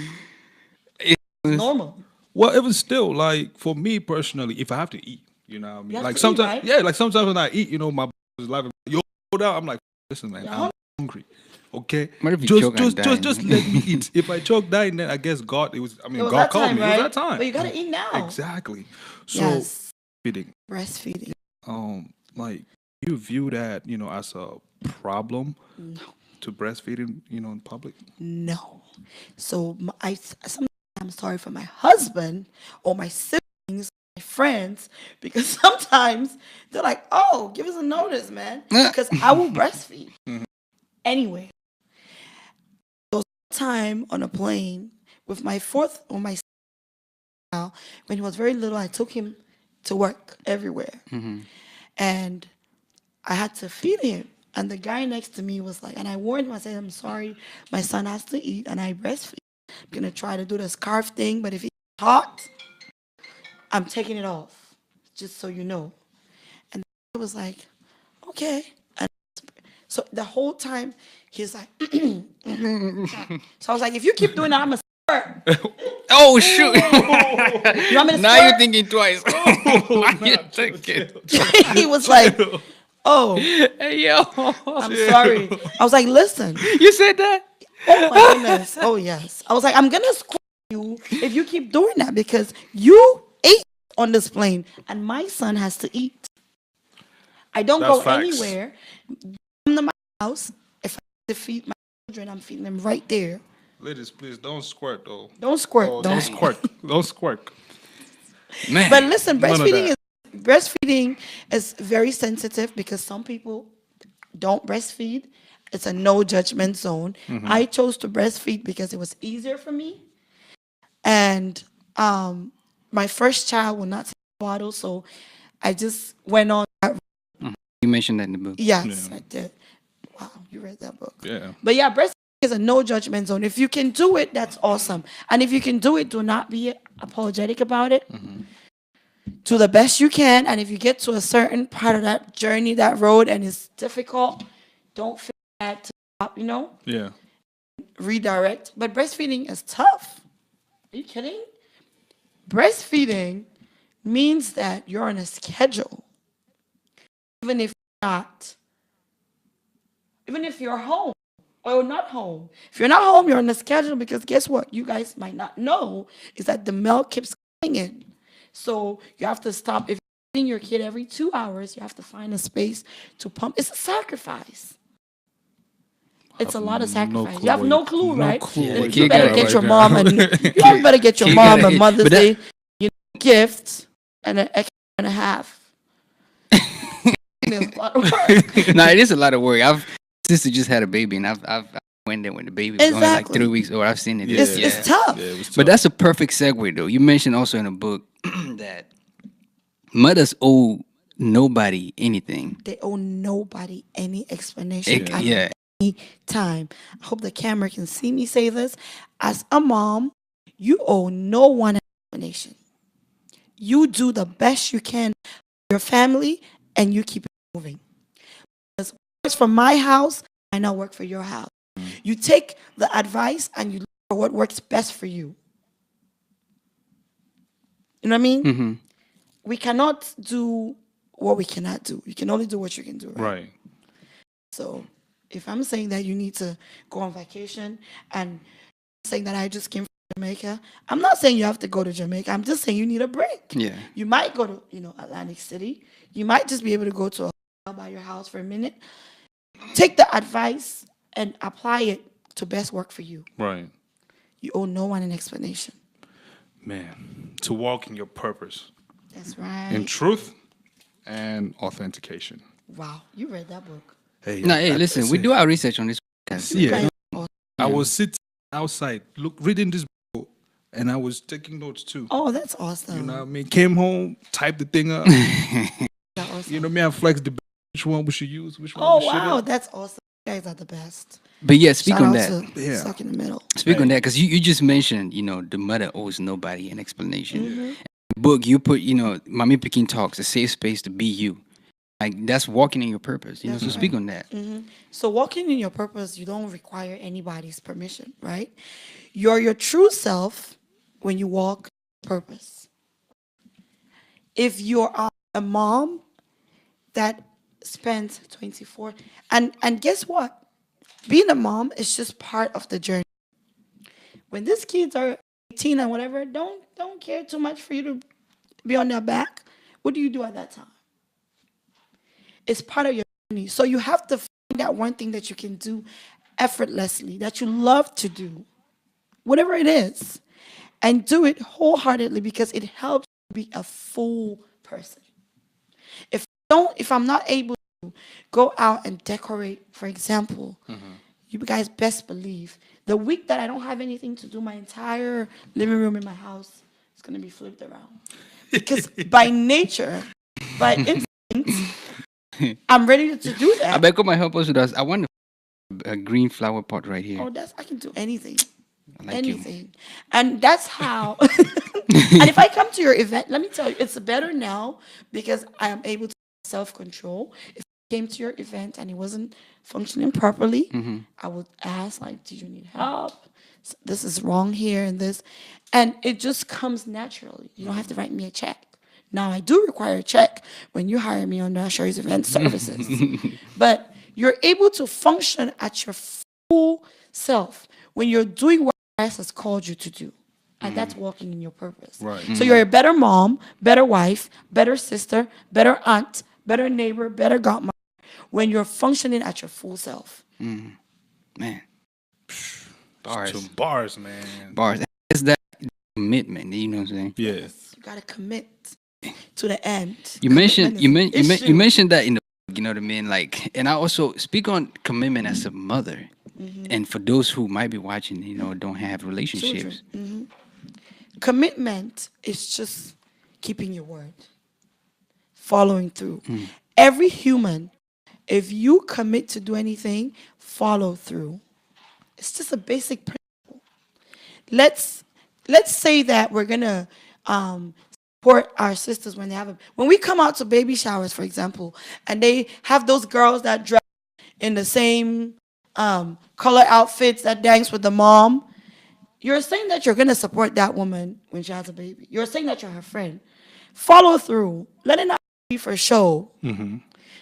B: It was-
A: normal.
C: Well, it was still like for me personally, if I have to eat, you know what I mean?
A: have
C: Like
A: to eat,
C: sometimes,
A: right?
C: yeah, like sometimes when I eat, my boss is laughing. Yo, hold out. I'm like, listen, man,
A: You're
C: I'm hungry. Okay,
B: What if you
C: just
B: choke and die?
C: just let me eat. If I choke, dying, then I guess God. It was
A: It was
C: God
A: that
C: called
A: time,
C: me.
A: right?
C: It was that time.
A: But you gotta eat now.
C: Exactly. So
A: Yes,
C: feeding.
A: breastfeeding.
C: Like you view that, as a problem
A: No.
C: to breastfeeding, in public.
A: No. So sometimes I'm sorry for my husband or my siblings, my friends, because sometimes they're like, "Oh, give us a notice, man," because I will breastfeed. Anyway, there was one time on a plane with my now, when he was very little, I took him to work everywhere. And I had to feed him. And the guy next to me was like, and I warned him, I said, "I'm sorry, my son has to eat," and I breastfeed. I'm going to try to do the scarf thing, but if it's hot, I'm taking it off, just so you know. And it was like, okay. And so the whole time, he's like, so I was like, if you keep doing that, I'm going to squirt.
B: Oh shoot!
A: You want me to
B: Now you're
A: squirt?
B: thinking twice. Now you're thinking.
A: He was like, oh,
B: Hey yo,
A: I'm sorry. I was like, listen.
B: you said that?
A: Oh my goodness. Oh yes. I was like, I'm gonna squirt you if you keep doing that because you ate on this plane and my son has to eat. I don't
C: That's
A: go
C: facts.
A: anywhere. Come to my house. If I have to feed my children, I'm feeding them right there.
C: Ladies, please don't squirt though.
A: Don't squirt.
C: Oh,
A: don't.
C: don't squirt. Don't squirt.
B: Man,
A: But listen,
C: None of
A: breastfeeding is very sensitive because some people don't breastfeed. It's a no judgment zone. I chose to breastfeed because it was easier for me. And my first child will not take a bottle, so I just went on that.
B: you mentioned that in the book.
A: Yes, I did. Wow, you read that book.
C: Yeah.
A: But yeah, breastfeeding is a no judgment zone. If you can do it, that's awesome. And if you can do it, do not be apologetic about it. Do the best you can. And if you get to a certain part of that journey, that road, and it's difficult, don't feel bad to stop,
C: Yeah.
A: redirect. But breastfeeding is tough. Are you kidding? Breastfeeding means that you're on a schedule. Even if you're not. Even if you're home or not home. If you're not home, you're on a schedule because guess what? You guys might not know is that the milk keeps coming in. So you have to stop. If you're feeding your kid every 2 hours, you have to find a space to pump. It's a sacrifice. It's a lot of sacrifice.
C: clue
A: You have
C: what
A: no
C: you-
A: clue,
C: no
A: right?
C: clue
A: Then
B: what
A: you
B: you
A: better
B: got
A: get
C: right
A: your
C: now.
A: mom and you guys better get your
B: You
A: mom
B: gotta-
A: a Mother's
B: but that-
A: Day, gift and an extra and a half. There's a lot of work.
B: No, it is a lot of work. Sister just had a baby, and I've went there when the baby was only like
A: Exactly.
B: 3 weeks old. I've seen it.
A: It's tough.
C: Yeah, it was tough.
B: But that's a perfect segue, though. You mentioned also in a book that mothers owe nobody anything.
A: They owe nobody any explanation at
B: Yeah.
A: any time. I hope the camera can see me say this. As a mom, you owe no one an explanation. You do the best you can for your family and you keep it moving. Because what works for my house might not work for your house. You take the advice and you look for what works best for you. You know what I mean?
B: Mm-hmm.
A: We cannot do what we cannot do. You can only do what you can do, right?
C: Right.
A: So if I'm saying that you need to go on vacation and saying that I just came from Jamaica, I'm not saying you have to go to Jamaica. I'm just saying you need a break.
B: Yeah.
A: You might go to, Atlantic City. You might just be able to go to a hotel by your house for a minute. Take the advice and apply it to best work for you.
C: Right.
A: You owe no one an explanation.
C: Man, to walk in your purpose,
A: That's right.
C: in truth and authentication.
A: Wow, you read that book.
C: Hey,
B: No, hey, listen, we do our research on this podcast.
C: Yeah.
A: Guys are awesome.
C: I was sitting outside, reading this book, and I was taking notes too.
A: Oh, that's awesome.
C: You know what I mean? Came home, typed the thing up.
A: That's awesome.
C: You know, me and Flex debate which one we should use, which one
A: Oh,
C: we shouldn't.
A: wow, that's awesome. You guys are the best.
B: But yeah, speak
A: Shout
B: on
A: out
B: that.
A: to
C: Yeah.
A: Stuck in the Middle.
B: Speak on that because you just mentioned, the mother owes nobody an explanation.
A: Mm-hmm.
B: In the book, you put, MamipikinTalks, a safe space to be you. Like that's walking in your purpose. So speak on that.
A: So walking in your purpose, you don't require anybody's permission, right? You're your true self when you walk purpose. If you're a mom that spends 24 and guess what? Being a mom is just part of the journey. When these kids are 18 and whatever, don't care too much for you to be on their back. What do you do at that time? It's part of your journey. So you have to find that one thing that you can do effortlessly, that you love to do, whatever it is, and do it wholeheartedly because it helps you be a full person. If I'm not able to go out and decorate, for example, you guys best believe the week that I don't have anything to do, my entire living room in my house is going to be flipped around. Because by nature, by instinct, I'm ready to do
B: I
A: that.
B: bet God might help us with us. I want a green flower pot right here.
A: Oh, I can do anything.
B: like you.
A: anything. And that's how. And if I come to your event, let me tell you, it's better now because I am able to self control. If I came to your event and it wasn't functioning properly, I would ask, like, do you need help? This is wrong here and this. And it just comes naturally. You don't have to write me a check. Now, I do require a check when you hire me on Sherry's Event Services. But you're able to function at your full self when you're doing what Christ has called you to do. And that's walking in your purpose.
C: Right.
A: So you're a better mom, better wife, better sister, better aunt, better neighbor, better godmother when you're functioning at your full self.
B: Man. Bars.
C: Some bars, man.
B: Bars. It's that commitment, you know what I'm saying?
C: Yeah.
A: You gotta commit to the end.
B: You mentioned
A: Commitment is
B: you
A: issue.
B: mentioned that in the book, you know what I mean? Like, and I also speak on commitment as a mother. And for those who might be watching, you know, don't have relationships.
A: Commitment is just keeping your word, following through. Every human, if you commit to do anything, follow through. It's just a basic principle. Let's say that we're gonna support our sisters when they have when we come out to baby showers, for example, and they have those girls that dress in the same color outfits that dance with the mom. You're saying that you're going to support that woman when she has a baby. You're saying that you're her friend. Follow through. Let it not be for show.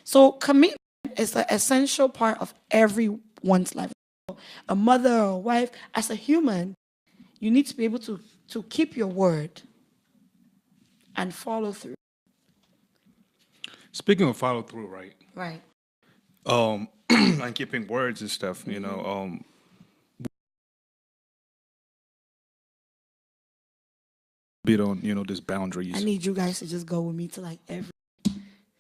A: So commitment is an essential part of everyone's life. A mother or a wife, as a human, you need to be able to keep your word and follow through.
C: Speaking of follow through, right?
A: Right.
C: And keeping words and stuff, you know, bit on, you know, this boundaries.
A: I need you guys to just go with me to like every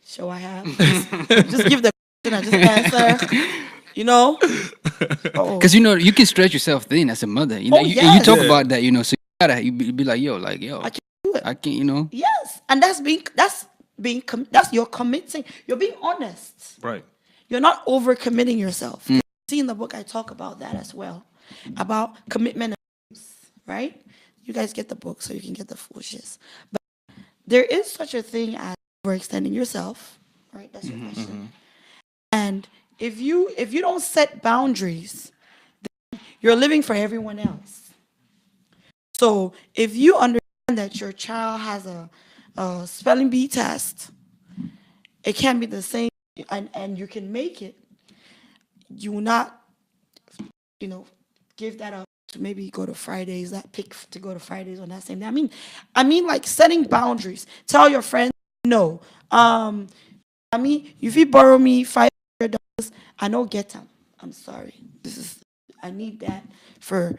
A: show I have. Just give the question and just answer. You know?
B: Because, you know, you can stretch yourself thin as a mother. You know,
A: Oh,
B: you
A: yes.
B: talk about that, you know, so you gotta be like, yo,
A: I can do it.
B: I can't, you know.
A: Yes. And that's you're committing. You're being honest.
C: Right.
A: You're not over committing yourself. See in the book I talk about that as well. About commitment and abuse, right? You guys get the book so you can get the full gist. But there is such a thing as overextending yourself, right? That's your question. And if you don't set boundaries, then you're living for everyone else. So if you understand that your child has a spelling bee test, it can be the same, and you can make it. You will not, you know, give that up to maybe go to Fridays, that pick to go to Fridays on that same day. I mean, like setting boundaries. Tell your friends, no. If you borrow me $500, I don't get them. I'm sorry. I need that for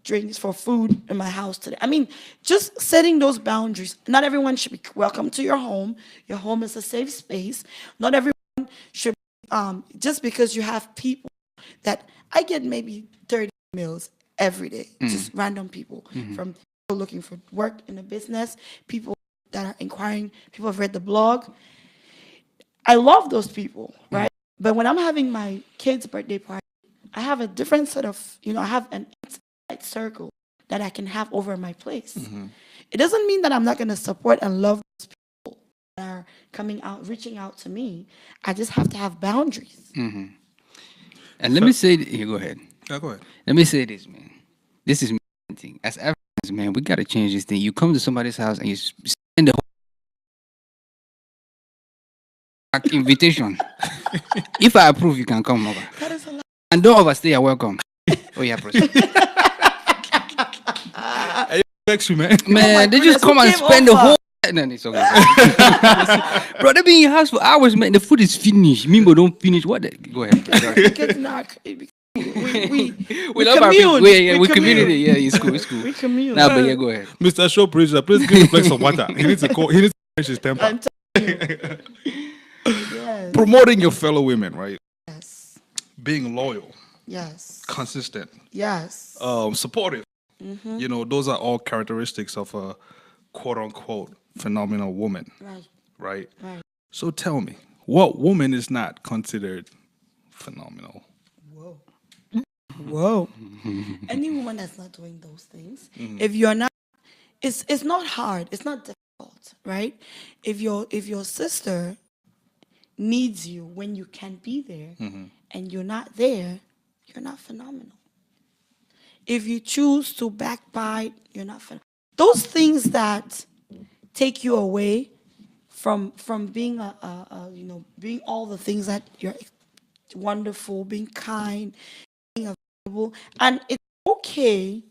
A: drinks, for food in my house today. I mean, just setting those boundaries. Not everyone should be welcome to your home. Your home is a safe space. Not everyone should, just because you have people that I get maybe 30 emails every day, just random people from people looking for work in the business, people that are inquiring, people have read the blog. I love those people, right? But when I'm having my kid's birthday party, I have a different set of, I have an intimate circle that I can have over my place. It doesn't mean that I'm not going to support and love those people that are coming out, reaching out to me. I just have to have boundaries.
B: And let me say, here, go ahead.
C: Yeah, go ahead.
B: Let me say this, man. This is my thing. As Africans, man, we got to change this thing. You come to somebody's house and you spend the whole invitation. If I approve, you can come over.
A: That is a lot.
B: And don't overstay your welcome. Oh, yeah, proceed.
C: Thanks you, man.
B: Man, they
A: goodness,
B: just come
A: who
B: and
A: came
B: spend the
A: over?
B: whole. No, it's okay. Bro, they be in your house for hours, man. The food is finished. Mimbo don't finish. What? Go ahead.
A: Because we
B: love our people.
A: commune.
B: We community. Yeah, it's cool. It's cool.
A: We commune.
B: Nah, but yeah, go ahead.
C: Mr. Show Preacher, please give Flex some water. He needs to finish his temper.
A: I'm telling you. Yes.
C: Promoting your fellow women, right?
A: Yes.
C: Being loyal,
A: Yes.
C: consistent,
A: Yes.
C: supportive. You know, those are all characteristics of a quote unquote phenomenal woman,
A: Right.
C: right?
A: Right.
C: So tell me, what woman is not considered phenomenal?
A: Whoa. Whoa. Any woman that's not doing those things, if you're not, it's not hard. It's not difficult, right? If your sister needs you when you can't be there, and you're not there, you're not phenomenal. If you choose to backbite, you're not phenomenal. Those things that take you away from being being all the things that you're wonderful, being kind, being available, and it's okay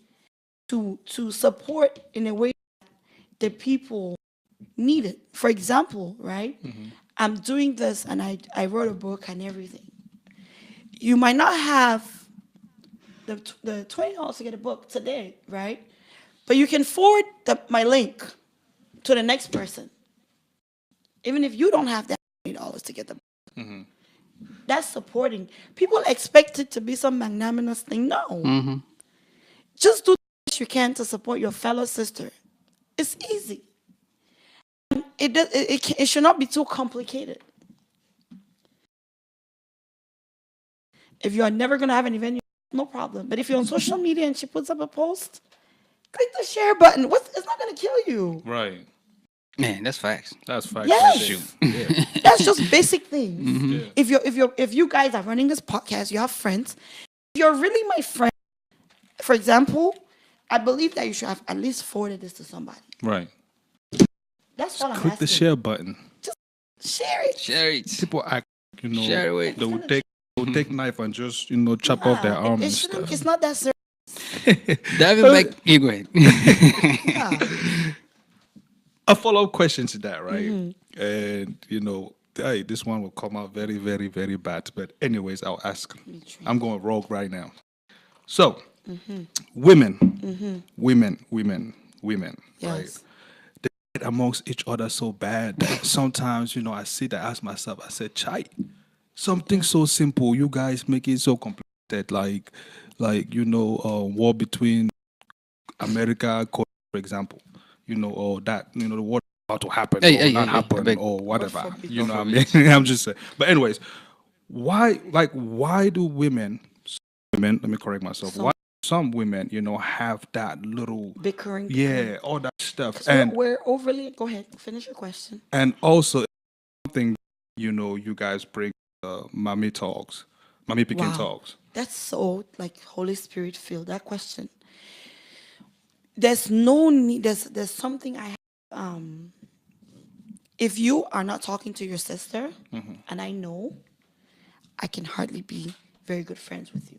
A: to support in a way that people need it. For example, right? I'm doing this and I wrote a book and everything. You might not have the $20 to get a book today, right? But you can forward my link to the next person, even if you don't have that $20 to get the book. That's supporting. People expect it to be some magnanimous thing. No. Just do the best you can to support your fellow sister. It's easy. It should not be too complicated. If you are never going to have an event, no problem. But if you're on social media and she puts up a post, click the share button. It's not going to kill you.
C: Right.
B: Man, that's facts.
C: That's facts.
A: Yes.
B: Shoot.
A: That's just basic things. If you guys are running this podcast, you have friends. If you're really my friend, for example, I believe that you should have at least forwarded this to somebody.
C: Right.
A: That's all I'm
C: Click
A: asking.
C: the share button.
A: Just share it.
B: Share it.
C: People act,
B: Share it.
C: they will take knife and just chop off their arm and stuff.
A: It's not that serious.
B: David back. You go ahead.
A: Yeah.
C: A follow-up question to that, right? And hey, this one will come out very, very, very bad. But anyways, I'll ask. I'm going rogue right now. So, women, right?
A: Yes.
C: They get amongst each other so bad that sometimes, I sit and ask myself, I said, chai, something so simple, you guys make it so complicated, like war between America, Korea, for example, or that, the war about to happen or not happen or whatever. You know what I mean? I'm just saying. But anyways, why do women, let me correct myself, why some women, have that little
A: Bickering.
C: all that stuff.
A: And we're overly, go ahead, finish your question.
C: And also something, you guys bring Mommy Talks, MamipikinTalks.
A: That's so Holy Spirit filled, that question. There's no need, there's something I have, if you are not talking to your sister, and I know, I can hardly be very good friends with you.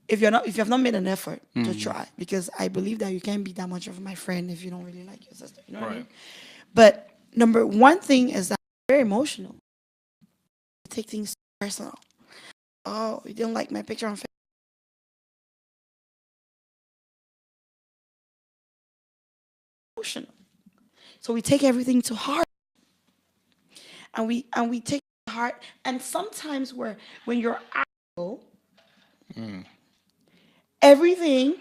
A: If you have not made an effort to try, because I believe that you can't be that much of my friend if you don't really like your sister. You know what I mean? But number one thing is that I'm very emotional. I take things personal. Oh, you didn't like my picture on Facebook. Emotional. So we take everything to heart. And we take it to heart. And sometimes when you're idle, everything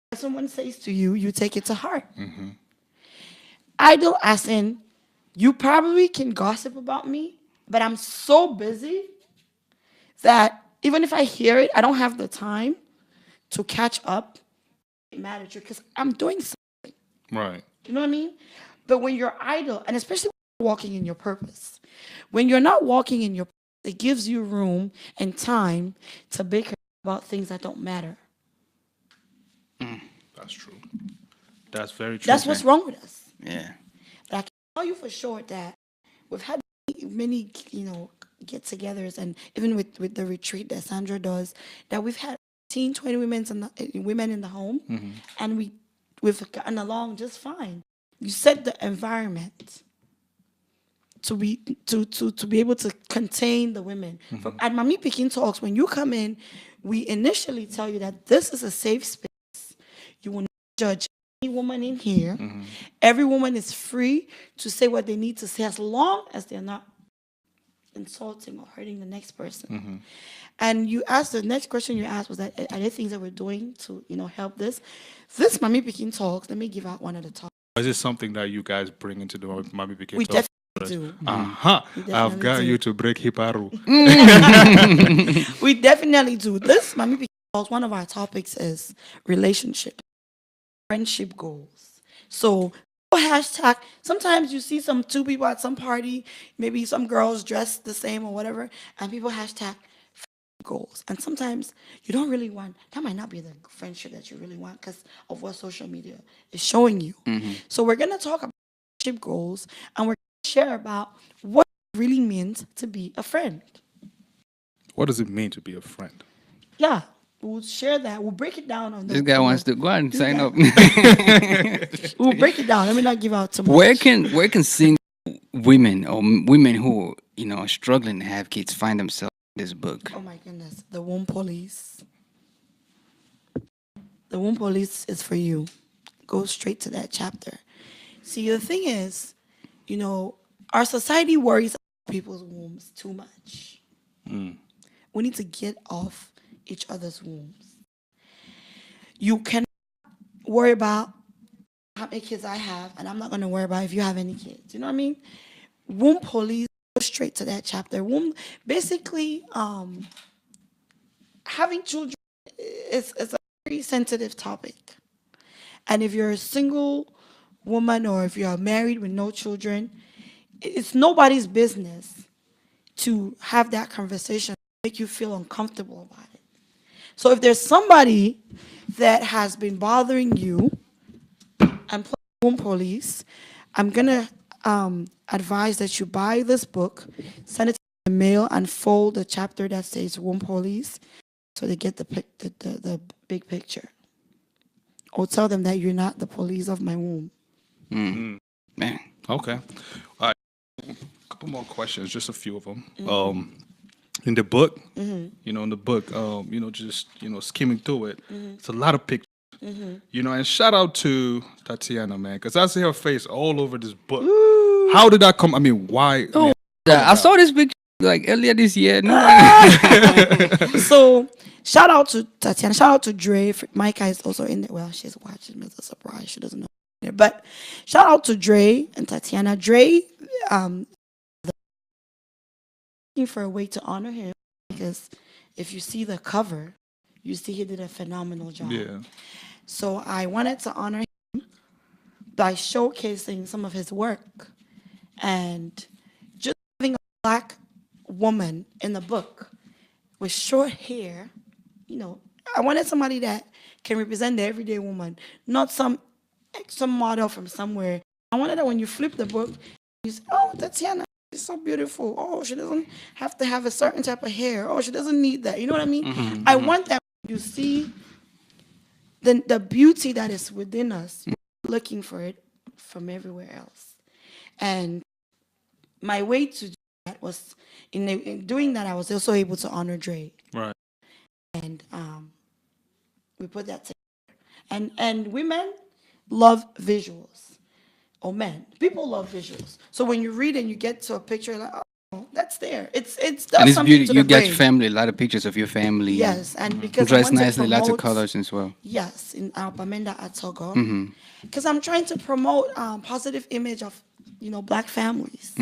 A: that someone says to you, you take it to heart. Idle as in, you probably can gossip about me, but I'm so busy that even if I hear it, I don't have the time to catch up. It matters because I'm doing something.
C: Right.
A: You know what I mean? But when you're idle, and especially when you're walking in your purpose, when you're not walking in your purpose, it gives you room and time to bicker about things that don't matter.
C: That's true. That's very true.
A: That's what's wrong with us.
B: Yeah.
A: But I can tell you for sure that we've had many, get-togethers, and even with the retreat that Sandra does, that we've had 15, 20 women in the home, and we've gotten along just fine. You set the environment to be able to contain the women. At MamipikinTalks, when you come in, we initially tell you that this is a safe space. You will not judge any woman in here. Every woman is free to say what they need to say as long as they're not insulting or hurting the next person. And you asked, the next question you asked was that, are there things that we're doing to help this? This MamipikinTalks, let me give out one of the talks.
C: Is this something that you guys bring into the MamipikinTalks?
A: We definitely do.
C: I've got you to break Hiparu.
A: We definitely do. This MamipikinTalks one of our topics is relationship, friendship goals. So hashtag, sometimes you see some two people at some party, maybe some girls dressed the same or whatever, and people hashtag goals. And sometimes you don't really want, that might not be the friendship that you really want because of what social media is showing you. So we're going to talk about friendship goals, and we're going to share about what it really means to be a friend.
C: What does it mean to be a friend?
A: Yeah, we'll share that. We'll break it down on the.
B: This guy
A: on
B: wants
A: the-
B: to go and
A: this
B: sign
A: guy-
B: up.
A: We'll break it down. Let me not give out too much.
B: Where can single women or women who are struggling to have kids find themselves in this book?
A: Oh my goodness, the womb police. The womb police is for you. Go straight to that chapter. See, the thing is, our society worries about people's wombs too much. We need to get off each other's wombs. You cannot worry about how many kids I have, and I'm not going to worry about if you have any kids. You know what I mean? Womb police, go straight to that chapter. Womb, basically, having children is a very sensitive topic. And if you're a single woman or if you're married with no children, it's nobody's business to have that conversation, make you feel uncomfortable about it. So if there's somebody that has been bothering you and playing womb police, I'm gonna advise that you buy this book, send it to the mail, and fold the chapter that says womb police, so they get the big picture. Or tell them that you're not the police of my womb.
B: Man.
C: Okay. All right. A couple more questions, just a few of them. In the book, just skimming through it, it's a lot of pictures. And shout out to Tatiana, man, because I see her face all over this book. How did that come? I mean, why?
B: Oh,
C: man,
B: I saw this picture like earlier this year.
A: So shout out to Tatiana. Shout out to Dre. Micah is also in there. Well, she's watching. It's a surprise. She doesn't know. But shout out to Dre and Tatiana. Dre, looking for a way to honor him, because if you see the cover, you see he did a phenomenal job.
C: Yeah.
A: So I wanted to honor him by showcasing some of his work, and just having a Black woman in the book with short hair. I wanted somebody that can represent the everyday woman, not some model from somewhere. I wanted that when you flip the book, you say, "Oh, Tatiana is so beautiful. Oh, she doesn't have to have a certain type of hair. Oh, she doesn't need that." You know what I mean? I want that when you see the beauty that is within us, looking for it from everywhere else. And my way to do that was, in doing that, I was also able to honor Dre.
C: Right.
A: And we put that together. And women love visuals, or men. People love visuals. So when you read and you get to a picture, like, oh, that's there. It does
B: And it's
A: something
B: beautiful.
A: to
B: You
A: the
B: got
A: brain.
B: your family, a lot of pictures of your family.
A: Yes, and because I
B: Dressed
A: want to
B: nicely, lots of
A: promote-
B: colors as well.
A: Yes, in Bamenda at Togo, because I'm trying to promote positive image of Black families.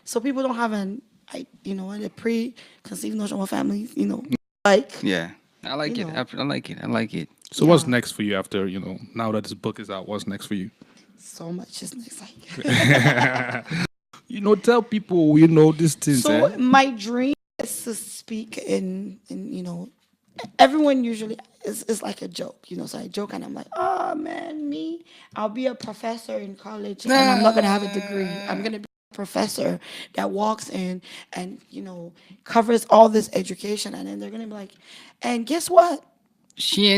A: So people don't have a preconceived notion of families. Like
B: Yeah, I like
A: You
B: it.
A: know.
B: I like it. I like it.
C: So what's
A: Yeah.
C: next for you after, now that this book is out, what's next for you?
A: so much is exciting.
C: Tell people, these things.
A: So my dream is to speak in everyone usually is like a joke, so I joke and I'm like, oh man, I'll be a professor in college and I'm not gonna have a degree. I'm gonna be a professor that walks in and covers all this education, and then they're gonna be like, and guess what?
B: She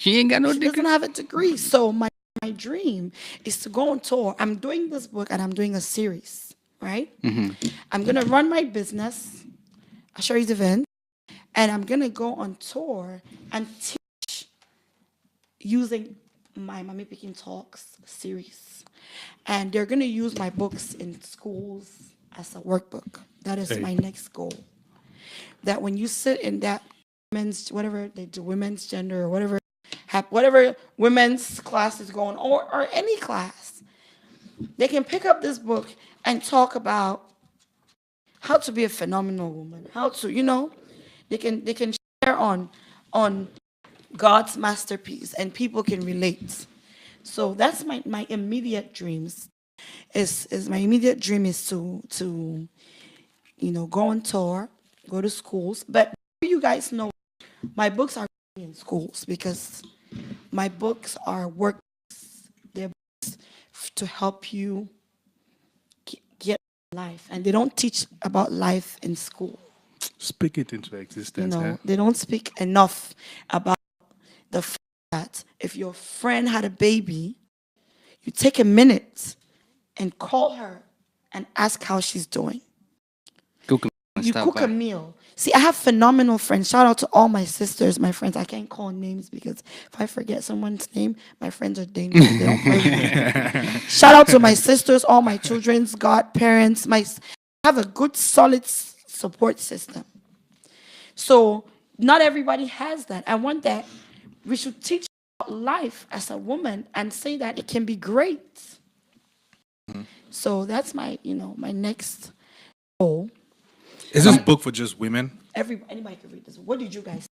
B: ain't got no
A: She
B: degree.
A: doesn't have a degree. So my dream is to go on tour. I'm doing this book and I'm doing a series, right? I'm gonna run my business, Ashari's event, and I'm gonna go on tour and teach using my MamipikinTalks series. And they're gonna use my books in schools as a workbook. That is my next goal. That when you sit in that whatever they do, women's gender or whatever women's class is going, or any class, they can pick up this book and talk about how to be a phenomenal woman, how to, they can share on on God's masterpiece, and people can relate. So that's my immediate dreams. Is my immediate dream is to go on tour, go to schools. But you guys know, my books are in schools because my books are work. They're to help you get life, and they don't teach about life in school.
C: Speak it into existence.
A: They don't speak enough about the fact that if your friend had a baby, you take a minute and call her and ask how she's doing.
B: Cook and
A: You
B: stop
A: cook
B: by.
A: a meal. See, I have phenomenal friends. Shout out to all my sisters, my friends. I can't call names because if I forget someone's name, my friends are dangerous. They don't play with me. Shout out to my sisters, all my children's godparents. I have a good, solid support system. So not everybody has that. I want that. We should teach about life as a woman and say that it can be great. So that's my next goal.
C: Is this book for just women?
A: Anybody can read this. What did you guys?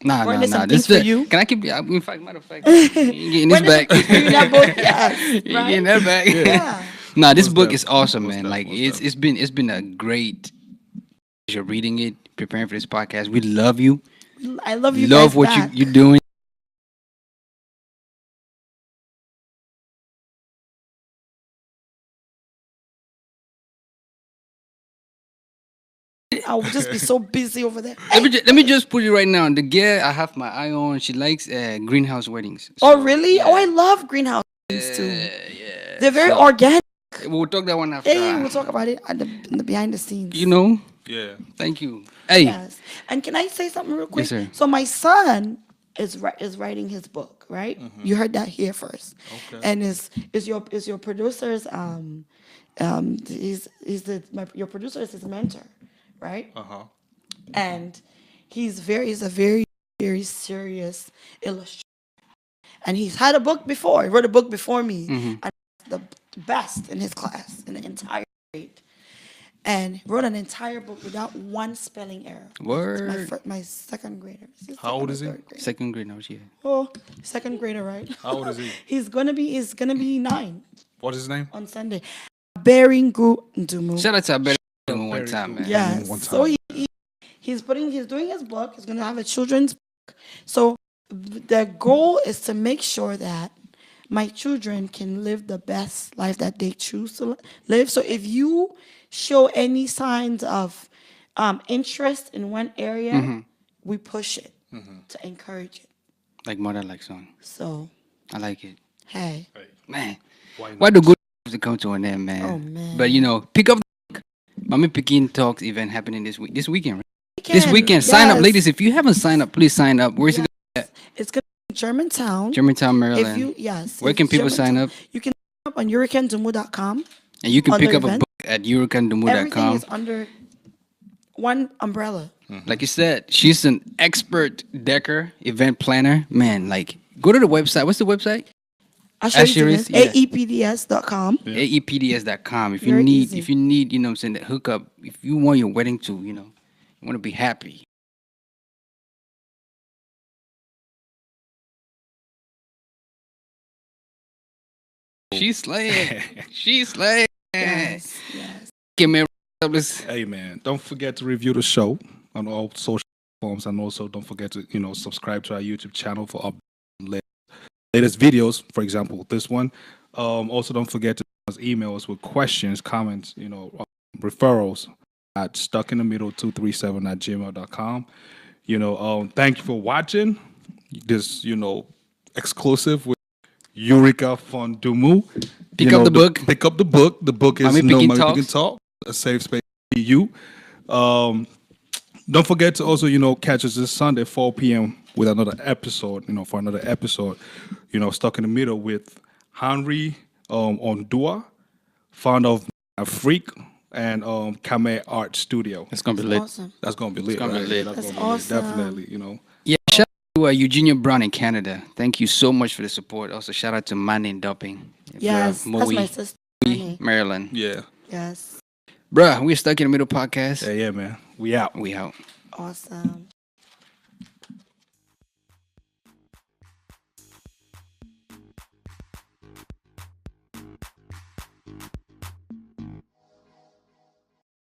B: Nah.
A: Were there some
B: This
A: things for you?
B: Can I keep? In fact, matter of fact, you getting this
A: When
B: back.
A: is it that book? Yes,
B: You
A: right?
B: getting that back?
A: Yeah.
B: Nah, this
C: Most
B: book
C: def-
B: is awesome,
C: most
B: man.
C: def-
B: Like
C: most
B: it's been a great pleasure reading it, preparing for this podcast. We love you.
A: I love you
B: Love
A: guys
B: what
A: back.
B: you're doing.
A: I'll just be so busy over there.
B: Let me just put it right now. The girl I have my eye on, she likes greenhouse weddings.
A: Oh,
B: So,
A: really?
B: yeah.
A: Oh, I love greenhouse things too.
B: Yeah.
A: They're very
B: So,
A: organic.
B: we'll talk that one after.
A: Hey, we'll talk about it in the behind the scenes.
B: You know.
C: Yeah.
B: Thank you. Hey.
A: Yes. And can I say something real quick?
B: Yes, sir.
A: So my son is writing his book, right? You heard that here first.
C: Okay.
A: And is your producer's your producer is his mentor, right? And he's a very, very serious illustrator. And he's had a book before. He wrote a book before me. And the best in his class, in the entire grade. And wrote an entire book without one spelling error.
B: Word.
A: My second grader. Is
C: How old is he?
A: third grader?
B: Second grade now, yeah.
A: Oh, second grader, right?
C: How old is he?
A: He's gonna be 9
C: What is his name?
A: on Sunday. Eurykah Ndumu.
B: Shout out to Abel one
C: Very
B: time,
C: cool.
B: man.
A: Yes.
C: One
A: So
C: time.
A: he's doing his book. He's gonna have a children's book. So the goal is to make sure that my children can live the best life that they choose to live. So if you show any signs of interest in one area, we push it to encourage it.
B: Like mother like song.
A: So
B: I like it.
A: hey,
B: Man.
C: Why not?
B: Why do good to come to an end, man?
A: Oh, man.
B: But pick up the MamipikinTalks event happening this weekend. Right? This
A: Weekend,
B: weekend. Sign up,
A: yes.
B: ladies. If you haven't signed up, please sign up. Where's it
A: it's gonna be Germantown.
B: Germantown, Maryland.
A: Yes.
B: Where can
A: it's
B: people sign up?
A: You can sign up on Eurykah.com.
B: And you can
A: under
B: pick up a
A: event.
B: book at
A: Everything
B: EurykahNdumu.com.
A: is under one umbrella.
B: Like you said, she's an expert decker, event planner. Man, like, go to the website. What's the website?
A: Asheris,
B: yeah.
A: AEPDS.com.
B: AEPDS.com. If you
A: Very
B: need,
A: easy.
B: that hookup, if you want your wedding to, you want to be happy. She's slaying. She's slaying.
A: Yes, yes.
B: Okay, man. Let's-
C: Hey man, don't forget to review the show on all social platforms, and also don't forget to subscribe to our YouTube channel for latest videos. For example, this one. Also, don't forget to send us emails with questions, comments, referrals at stuckinthemiddle237@gmail.com. Thank you for watching this exclusive with Eurykah Ndumu.
B: Pick up the book.
C: Pick up the book. The book is
B: MamipikinTalks.
C: a safe space for you. Don't forget to also, catch us this Sunday, 4 p.m. with another episode, for another episode, Stuck in the Middle with Henry Ondua, founder of Freak, and Kame Art Studio.
B: It's going to be lit.
A: Awesome.
C: That's going to be lit.
B: gonna be
C: right?
B: lit.
C: That's
A: That's
C: gonna be lit,
A: awesome.
C: definitely.
B: Yeah, shout out to Eugenia Brown in Canada. Thank you so much for the support. Also, shout out to Manny and Dumping.
A: Yes, that's my
B: Moe,
A: sister.
B: Maryland.
C: Yeah.
A: Yes.
B: Bruh, we're Stuck in the Middle podcast.
C: Yeah, man. We out.
B: We out.
A: Awesome.